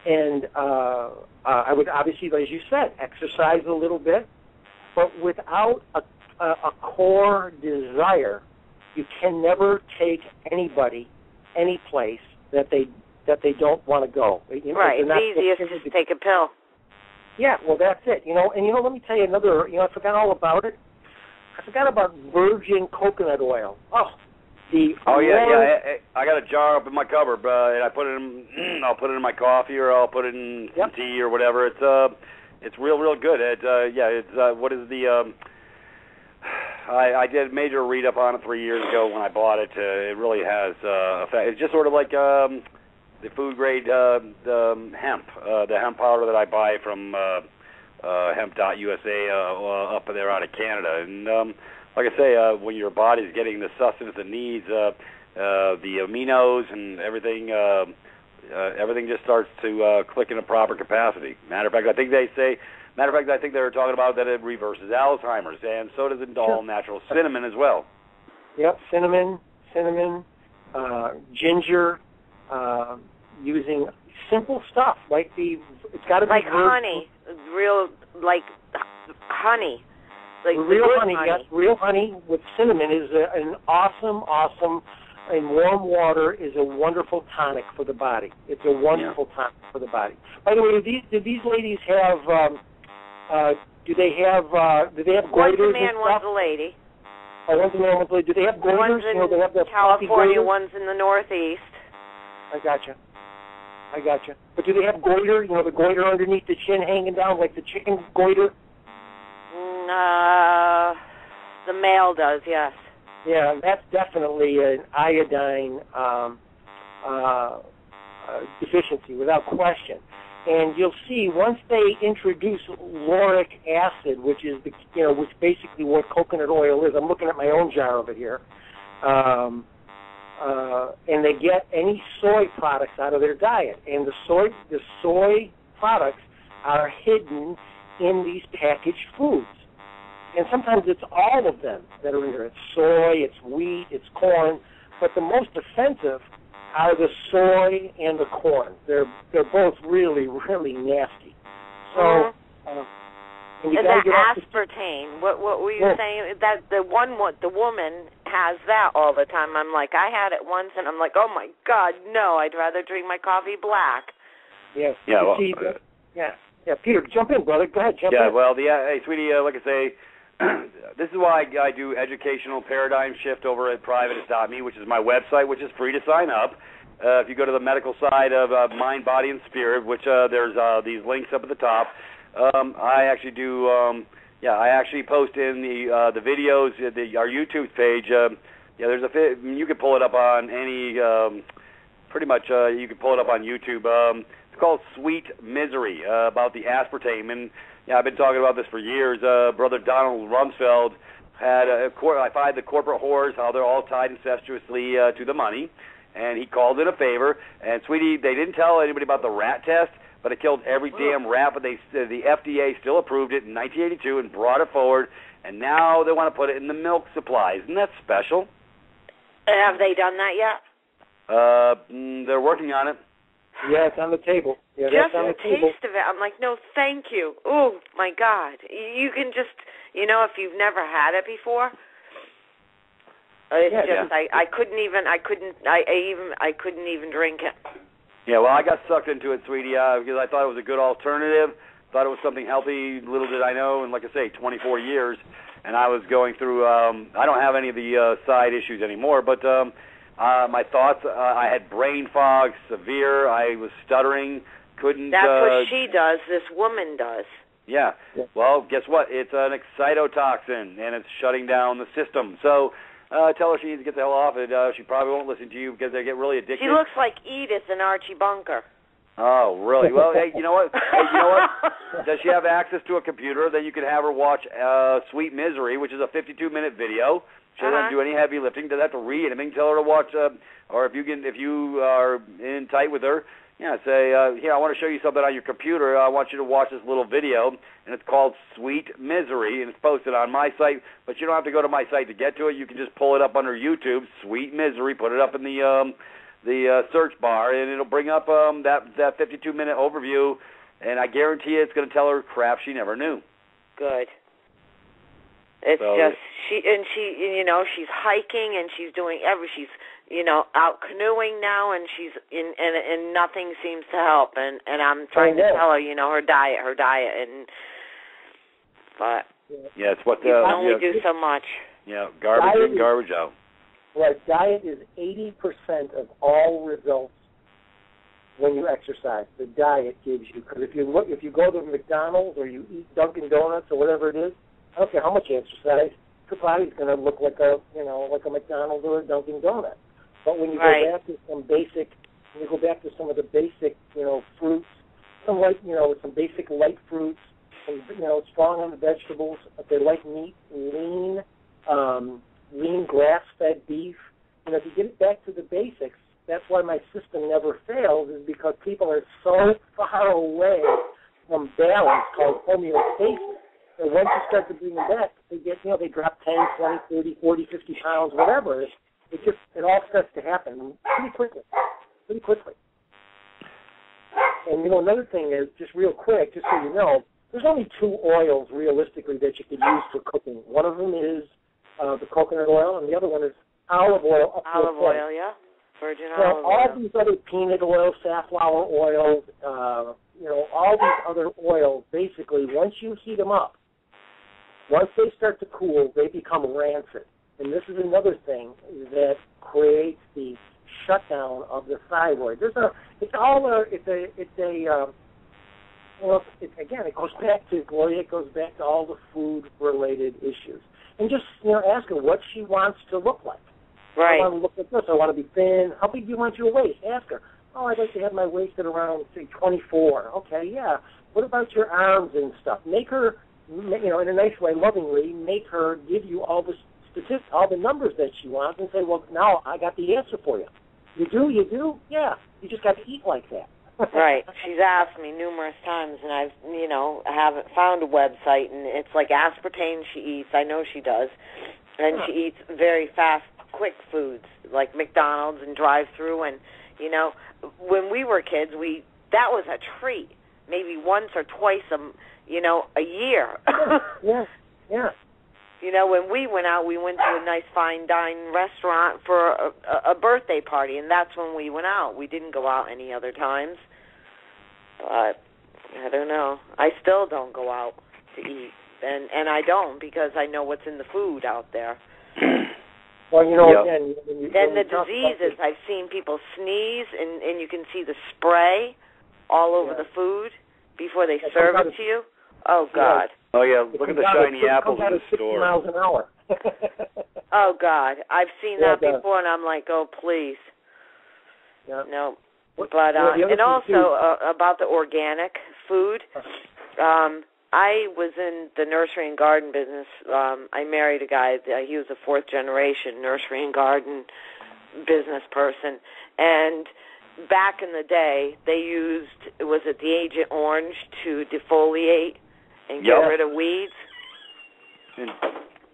and I would obviously, as you said, exercise a little bit, but without a core desire, you can never take anybody any place that they don't want to go. Right. It's easiest to take a pill. Yeah, well, that's it. And let me tell you another. I forgot all about it. I forgot about virgin coconut oil. I got a jar up in my cupboard, and I put it in. I'll put it in my coffee, or I'll put it in some tea or whatever. It's real good. What is the I did a major read up on it 3 years ago when I bought it. It really has effect. It's just sort of like the food grade hemp, the hemp powder that I buy from hemp.usa up there out of Canada. And like I say, when your body's getting the sustenance it needs, the aminos and everything, everything just starts to click in a proper capacity. Matter of fact, I think they were talking about that it reverses Alzheimer's, and so does all natural cinnamon as well. Yep, cinnamon, ginger, using simple stuff like it's got to be like honey, real honey. Like real honey, yes, real honey with cinnamon is an awesome and warm water is a wonderful tonic for the body. It's a wonderful tonic for the body. By the way, do these ladies have? Do they have goiters? One's a man, one's a lady. Oh, one's a man, one's a lady. Do they have goiters? One's in they have the California, one's in the Northeast. I gotcha. But do they have goiter? The goiter underneath the chin hanging down like the chicken goiter? The male does, yes. Yeah, that's definitely an iodine deficiency, without question. And you'll see once they introduce lauric acid, which is which basically what coconut oil is. I'm looking at my own jar of it here. And they get any soy products out of their diet, and the soy products are hidden in these packaged foods. And sometimes it's all of them that are in there. It's soy, it's wheat, it's corn, but the most offensive are the soy and the corn. They're both really, really nasty. So, and that aspartame. What were you saying? That the woman has that all the time. I'm like, I had it once, and I'm like, oh my God, no! I'd rather drink my coffee black. Yes. Yeah. Well, yeah. Peter, jump in, brother. Go ahead, jump in. Yeah. Well, hey, sweetie, like I say, this is why I do educational paradigm shift over at Privatis.Me, which is my website, which is free to sign up. If you go to the medical side of mind, body, and spirit, which there's these links up at the top. I actually do. I actually post in the videos, our YouTube page. There's you can pull it up on any. Pretty much, you can pull it up on YouTube. It's called Sweet Misery, about the aspartame, and I've been talking about this for years. Brother Donald Rumsfeld had I find the corporate whores, how they're all tied incestuously to the money, and he called in a favor. And sweetie, they didn't tell anybody about the rat test, but it killed every damn rat. But the FDA still approved it in 1982 and brought it forward, and now they want to put it in the milk supplies. Isn't that special? Have they done that yet? They're working on it. Yeah, it's on the table. Yeah, just on the taste of it, I'm like, no, thank you. Oh my God, you can just, if you've never had it before, it's I couldn't even drink it. Yeah, well, I got sucked into it, sweetie, because I thought it was a good alternative. Thought it was something healthy. Little did I know, and like I say, 24 years, and I was going through. I don't have any of the side issues anymore, but. My thoughts, I had brain fog, severe. I was stuttering, couldn't... That's what she does, this woman does. Yeah. Well, guess what? It's an excitotoxin, and it's shutting down the system. So tell her she needs to get the hell off it. She probably won't listen to you because they get really addicted. She looks like Edith and Archie Bunker. Oh, really? Well, hey, you know what? Does she have access to a computer? Then you can have her watch Sweet Misery, which is a 52-minute video. She doesn't do any heavy lifting. Doesn't have to read anything. Tell her to watch, or if you are in tight with her, say, here, I want to show you something on your computer. I want you to watch this little video, and it's called Sweet Misery, and it's posted on my site. But you don't have to go to my site to get to it. You can just pull it up under YouTube, Sweet Misery. Put it up in the search bar, and it'll bring up that 52-minute overview. And I guarantee it's going to tell her crap she never knew. Good. It's just she's hiking and she's doing she's out canoeing now, and she's and nothing seems to help, and I'm trying to tell her her diet but it's what you can only do so much. Yeah, garbage in, garbage out. Right, diet is 80% of all results when you exercise. The diet gives you, because if you go to McDonald's or you eat Dunkin' Donuts or whatever it is, I don't care how much you exercise, your body's going to look like a McDonald's or a Dunkin' Donut. But when you go back to some of the basic, fruits, some basic light fruits, and, strong on the vegetables, if they like meat, lean grass-fed beef, if you get it back to the basics, that's why my system never fails, is because people are so far away from balance called homeostasis. And once you start to bring them back, they drop 10, 20, 30, 40, 50 pounds, whatever. It all starts to happen pretty quickly. And, another thing is, just real quick, just so you know, there's only 2 oils, realistically, that you could use for cooking. One of them is the coconut oil, and the other one is olive oil. Olive oil, yeah. Virgin Well, olive oil. all these other peanut oil, safflower oils, all these other oils, basically, once you heat them up, once they start to cool, they become rancid. And this is another thing that creates the shutdown of the thyroid. It goes back to Gloria. It goes back to all the food-related issues. And just ask her what she wants to look like. Right. I want to look like this. I want to be thin. How big do you want your waist? Ask her. Oh, I'd like to have my waist at around, say, 24. Okay, yeah. What about your arms and stuff? Make her, in a nice way, lovingly, make her give you all the statistics, all the numbers that she wants, and say, well, now I got the answer for you. You do? Yeah. You just got to eat like that. Right. She's asked me numerous times, and I haven't found a website, and it's like aspartame she eats. I know she does. And she eats very fast, quick foods, like McDonald's and drive-through. And, when we were kids, that was a treat, maybe once or twice a year. Yeah. When we went out, we went to a nice fine dining restaurant for a birthday party, and that's when we went out. We didn't go out any other times. But I don't know. I still don't go out to eat, and I don't because I know what's in the food out there. Well, again, then the diseases. I've seen people sneeze, and you can see the spray all over the food before they serve it to you. Oh, God. Oh, yeah, look at the shiny apples in the store. 60 miles an hour. Oh, God. I've seen that before, and I'm like, oh, please. Yeah. No. But, and also about the organic food, I was in the nursery and garden business. I married a guy. He was a fourth-generation nursery and garden business person. And back in the day, they used, was it the Agent Orange to defoliate and get rid of weeds? And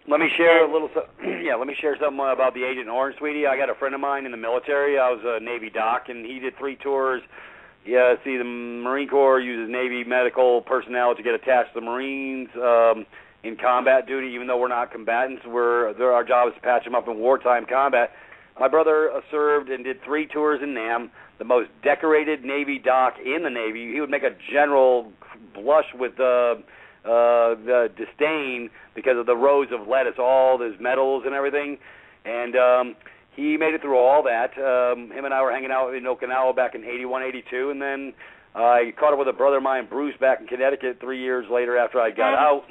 let me share let me share something about the Agent Orange, sweetie. I got a friend of mine in the military. I was a Navy doc, and he did 3 tours. Yeah, the Marine Corps uses Navy medical personnel to get attached to the Marines in combat duty, even though we're not combatants. Our job is to patch them up in wartime combat. My brother served and did 3 tours in NAM, the most decorated Navy doc in the Navy. He would make a general blush with the disdain because of the rows of lettuce, all his medals and everything. And he made it through all that. Him and I were hanging out in Okinawa back in 81, 82, and then I caught up with a brother of mine, Bruce, back in Connecticut 3 years later after I got out.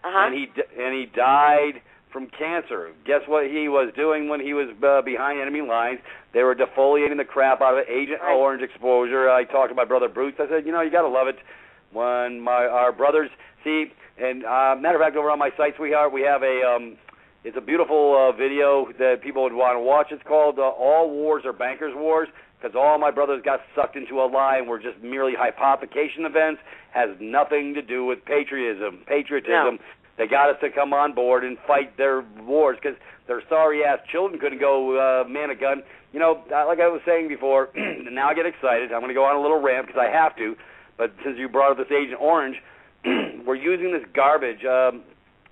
And he died from cancer. Guess what he was doing when he was behind enemy lines? They were defoliating the crap out of it, Agent Orange exposure. I talked to my brother Bruce. I said, you got to love it when our brothers see. And matter of fact, over on my site, sweetheart, we have it's a beautiful video that people would want to watch. It's called All Wars Are Bankers' Wars, because all my brothers got sucked into a lie and were just merely hypothecation events. Has nothing to do with patriotism. No. They got us to come on board and fight their wars because their sorry-ass children couldn't go man a gun. Like I was saying before, now I get excited. I'm going to go on a little rant because I have to. But since you brought up this Agent Orange, we're using this garbage.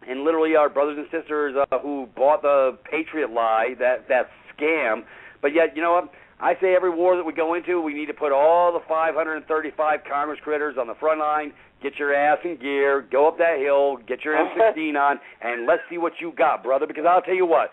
And literally our brothers and sisters who bought the Patriot lie, that scam. But yet, you know what? I say every war that we go into, we need to put all the 535 Congress critters on the front line, get your ass in gear, go up that hill, get your M16 on, and let's see what you got, brother. Because I'll tell you what,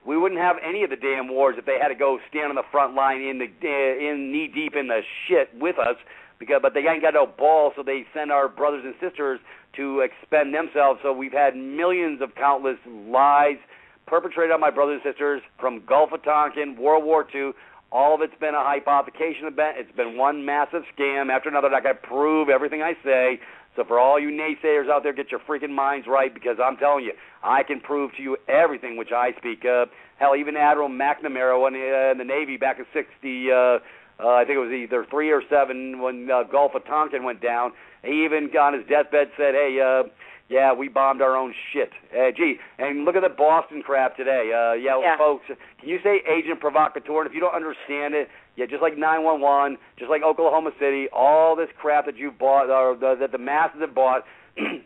we wouldn't have any of the damn wars if they had to go stand on the front line in knee-deep in the shit with us. But they ain't got no balls, so they send our brothers and sisters to expend themselves. So we've had millions of countless lies perpetrated on my brothers and sisters from Gulf of Tonkin, World War II. All of it's been a hypothecation event. It's been one massive scam after another. I can prove everything I say. So for all you naysayers out there, get your freaking minds right, because I'm telling you, I can prove to you everything which I speak of. Hell, even Admiral McNamara in the Navy back in 60, I think it was either 3 or 7 when Gulf of Tonkin went down. He even on his deathbed said, hey, Yeah, we bombed our own shit. Gee, and look at the Boston crap today. Folks, can you say agent provocateur? And if you don't understand it, just like 911, just like Oklahoma City, all this crap that you bought, or that the masses have bought,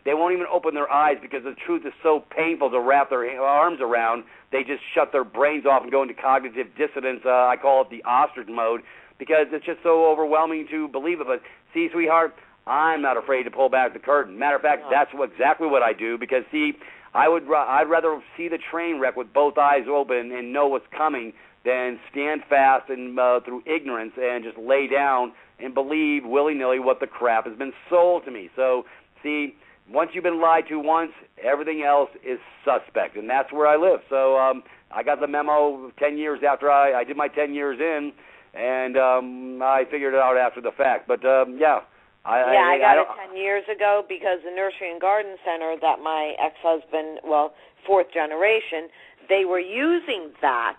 they won't even open their eyes because the truth is so painful to wrap their arms around. They just shut their brains off and go into cognitive dissonance. I call it the ostrich mode, because it's just so overwhelming to believe it. But see, sweetheart, I'm not afraid to pull back the curtain. Matter of fact, that's exactly what I do, because, see, I'd rather see the train wreck with both eyes open and know what's coming than stand fast and through ignorance and just lay down and believe willy-nilly what the crap has been sold to me. So, see, once you've been lied to once, everything else is suspect, and that's where I live. So I got the memo 10 years after I did my 10 years in, and I figured it out after the fact. But, I got it 10 years ago because the Nursery and Garden Center that my ex-husband, fourth generation, they were using that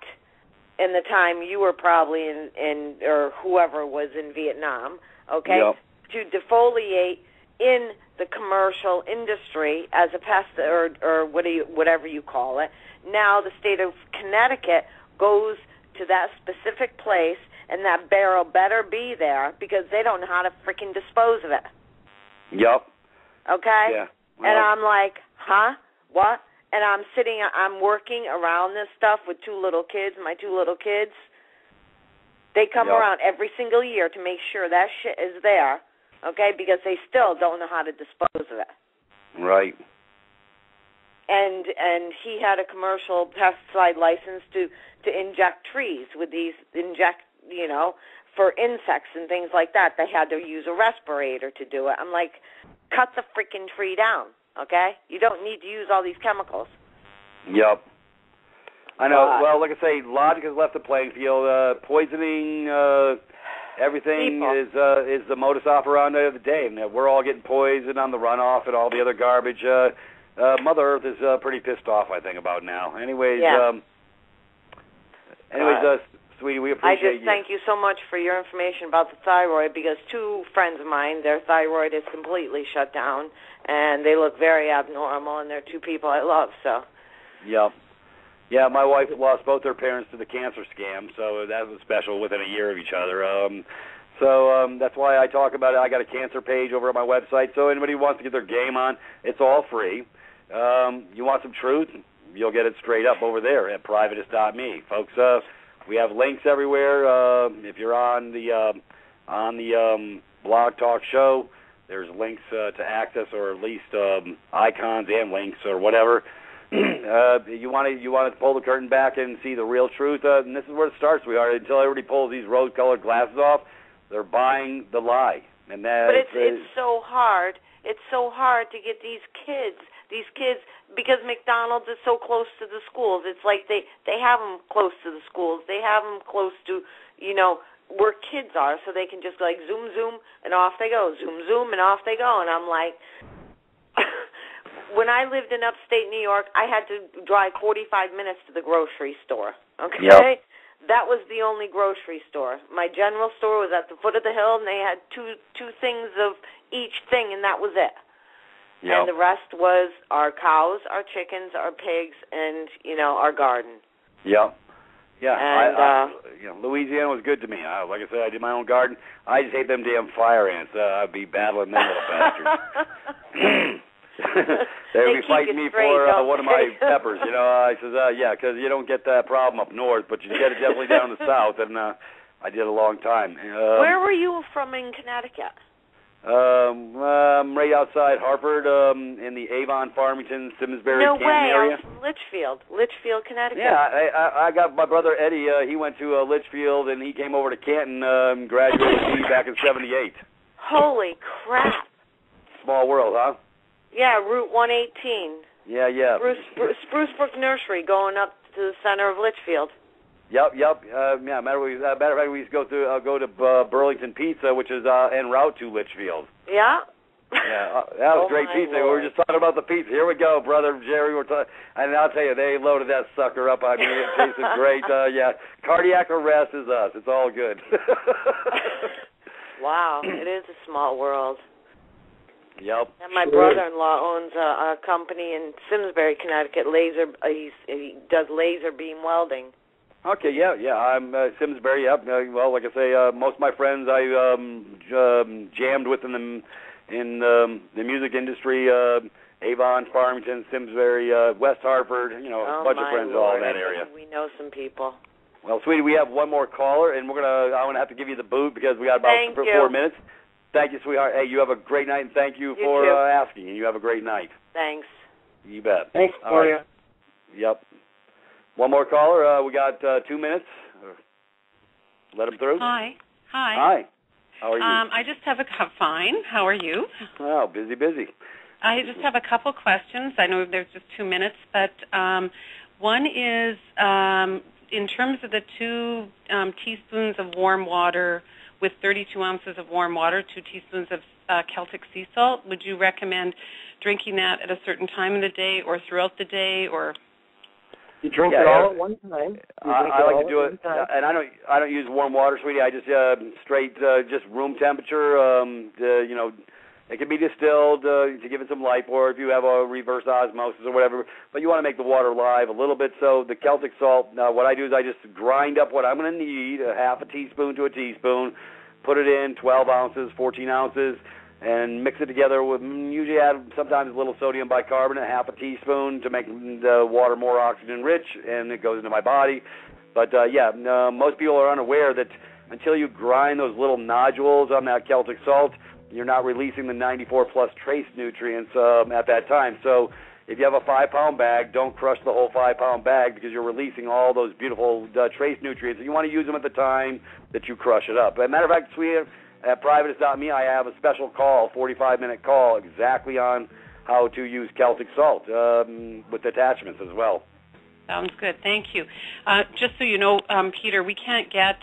in the time you were probably in or whoever was in Vietnam, okay, to defoliate in the commercial industry as a pest or whatever you call it. Now the state of Connecticut goes to that specific place, and that barrel better be there because they don't know how to freaking dispose of it. Yep. Okay? Yeah. Well, and I'm like, huh? What? And I'm working around this stuff with my two little kids. They come around every single year to make sure that shit is there, okay, because they still don't know how to dispose of it. Right. And he had a commercial pesticide license to inject trees with these for insects and things like that. They had to use a respirator to do it. I'm like, cut the freaking tree down, okay? You don't need to use all these chemicals. Yep. I know. Well, like I say, logic has left the playing field. Poisoning, everything is the modus operandi of the day. And we're all getting poisoned on the runoff and all the other garbage. Mother Earth is pretty pissed off, I think, about now. Anyways, sweetie, we appreciate you. Thank you so much for your information about the thyroid, because two friends of mine, their thyroid is completely shut down, and they look very abnormal, and they're two people I love, so. Yep. Yeah, my wife lost both her parents to the cancer scam, so that was special within a year of each other. That's why I talk about it. I got a cancer page over at my website, so anybody who wants to get their game on, it's all free. You want some truth? You'll get it straight up over there at Privatis.Me. Folks, we have links everywhere. If you're on the Blog Talk show, there's links to access, or at least icons and links or whatever. You want to pull the curtain back and see the real truth, and this is where it starts. Until everybody pulls these rose-colored glasses off, they're buying the lie. And but it's so hard. It's so hard to get these kids, because McDonald's is so close to the schools. It's like they have them close to the schools. They have them close to, where kids are, so they can just like zoom, zoom, and off they go. Zoom, zoom, and off they go. And I'm like, when I lived in upstate New York, I had to drive 45 minutes to the grocery store, okay? Yep. That was the only grocery store. My general store was at the foot of the hill, and they had two things of each thing, and that was it. Yep. And the rest was our cows, our chickens, our pigs, and, our garden. Yep. Yeah. And, Louisiana was good to me. Like I said, I did my own garden. I just hate them damn fire ants. I'd be battling them little bastards. They'd be fighting me for one of my peppers. I says, because you don't get that problem up north, but you get it definitely down the south, and I did a long time. Where were you from in Connecticut? Right outside Hartford, in the Avon, Farmington, Simsbury, Canton area. No way, Litchfield, Connecticut. Yeah, I got my brother Eddie. He went to Litchfield, and he came over to Canton, graduated back in '78. Holy crap! Small world, huh? Yeah, Route 118. Yeah. Spruce Brook Nursery, going up to the center of Litchfield. Yep. Matter of fact, we used to go to Burlington Pizza, which is en route to Litchfield. Yeah. Yeah, that was great pizza. Lord. We were just talking about the pizza. Here we go, brother Jerry. And I'll tell you, they loaded that sucker up. I mean, it tasted great. Cardiac arrest is us. It's all good. Wow, it is a small world. Yep. And my brother-in-law owns a company in Simsbury, Connecticut. He does laser beam welding. Okay, yeah. I'm Simsbury. Yep. Well, like I say, most of my friends I jammed with in the music industry. Avon, Farmington, Simsbury, West Hartford. A bunch of friends all in that area. We know some people. Well, sweetie, we have one more caller, and I'm gonna have to give you the boot because we got about 4 minutes. Thank you, sweetheart. Hey, you have a great night, and thank you for asking, and you have a great night. Thanks. You bet. Thanks, Gloria. Right. Yep. One more caller. We got 2 minutes. Let him through. Hi. Hi. How are you? I just have fine. How are you? Oh, busy. I just have a couple questions. I know there's just 2 minutes, but one is in terms of the 2 teaspoons of warm water with 32 ounces of warm water, 2 teaspoons of Celtic sea salt, would you recommend drinking that at a certain time of the day or throughout the day, or? You drink it all at one time. I like to do it, and I don't use warm water, sweetie. I just straight just room temperature. It can be distilled to give it some life, or if you have a reverse osmosis or whatever. But you want to make the water live a little bit. So the Celtic salt. Now, what I do is I just grind up what I'm going to need, a half a teaspoon to a teaspoon, put it in 12 ounces, 14 ounces, and mix it together with. Usually add sometimes a little sodium bicarbonate, half a teaspoon, to make the water more oxygen rich, and it goes into my body. But most people are unaware that until you grind those little nodules on that Celtic salt, you're not releasing the 94-plus trace nutrients at that time. So if you have a 5-pound bag, don't crush the whole 5-pound bag because you're releasing all those beautiful trace nutrients. And you want to use them at the time that you crush it up. As a matter of fact, sweetie, at Privatis.Me, I have a special call, 45-minute call, exactly on how to use Celtic salt with attachments as well. Sounds good. Thank you. Just so you know, Peter, we can't get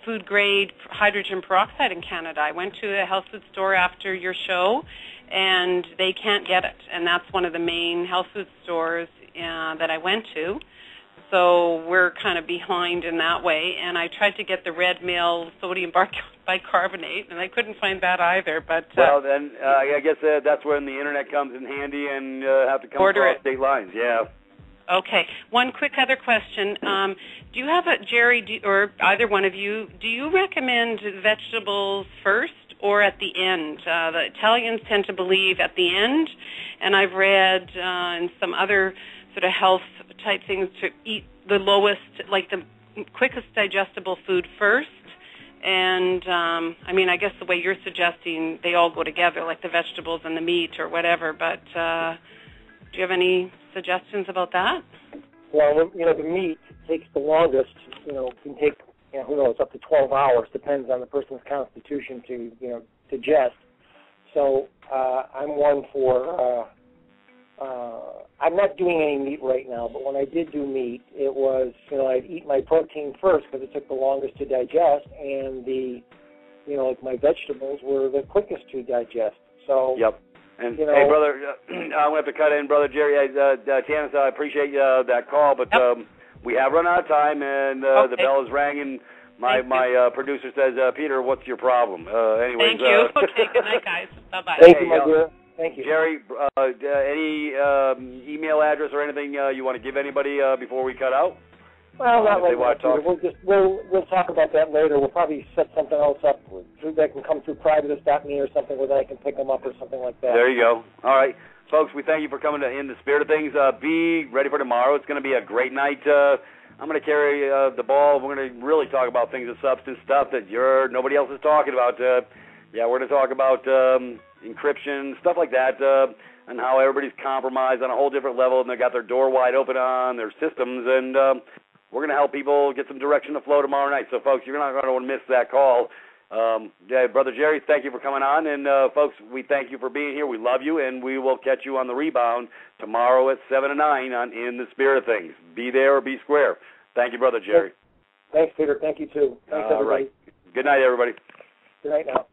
food-grade hydrogen peroxide in Canada. I went to a health food store after your show, and they can't get it. And that's one of the main health food stores that I went to. So we're kind of behind in that way. And I tried to get the Red Mill sodium bicarbonate, and I couldn't find that either. But well, then I guess that's when the internet comes in handy and have to come across state lines. Yeah. Okay. One quick other question. Do you have Jerry, or either one of you, do you recommend vegetables first or at the end? The Italians tend to believe at the end, and I've read in some other sort of health-type things to eat the lowest, like the quickest digestible food first. And, I guess the way you're suggesting, they all go together, like the vegetables and the meat or whatever, but do you have any suggestions about that? Well, the meat takes the longest, can take, who knows, up to 12 hours, depends on the person's constitution to, digest. So I'm one for, I'm not doing any meat right now, but when I did do meat, it was, I'd eat my protein first because it took the longest to digest, and like my vegetables were the quickest to digest. So. Yep. And, hey, brother, I'm going to have to cut in, Brother Jerry. Tanis, I appreciate that call, but we have run out of time, and the bell has rang, and my producer says, Peter, what's your problem? Anyways, thank you. Okay, good night, guys. Bye-bye. Thank you, my dear. Thank you. Jerry, any email address or anything you want to give anybody before we cut out? Well, not right now. We'll talk about that later. We'll probably set something else up that can come through Privatis.Me or something where I can pick them up or something like that. There you go. All right. Folks, we thank you for coming in the spirit of things. Be ready for tomorrow. It's going to be a great night. I'm going to carry the ball. We're going to really talk about things of substance, stuff that nobody else is talking about. We're going to talk about encryption, stuff like that, and how everybody's compromised on a whole different level, and they got their door wide open on their systems, and we're going to help people get some direction to flow tomorrow night. So, folks, you're not going to want to miss that call. Brother Jerry, thank you for coming on. And, folks, we thank you for being here. We love you, and we will catch you on the rebound tomorrow at 7 to 9 on In the Spirit of Things. Be there or be square. Thank you, Brother Jerry. Thanks, Peter. Thank you, too. Thanks, everybody. Right. Good night, everybody. Good night now.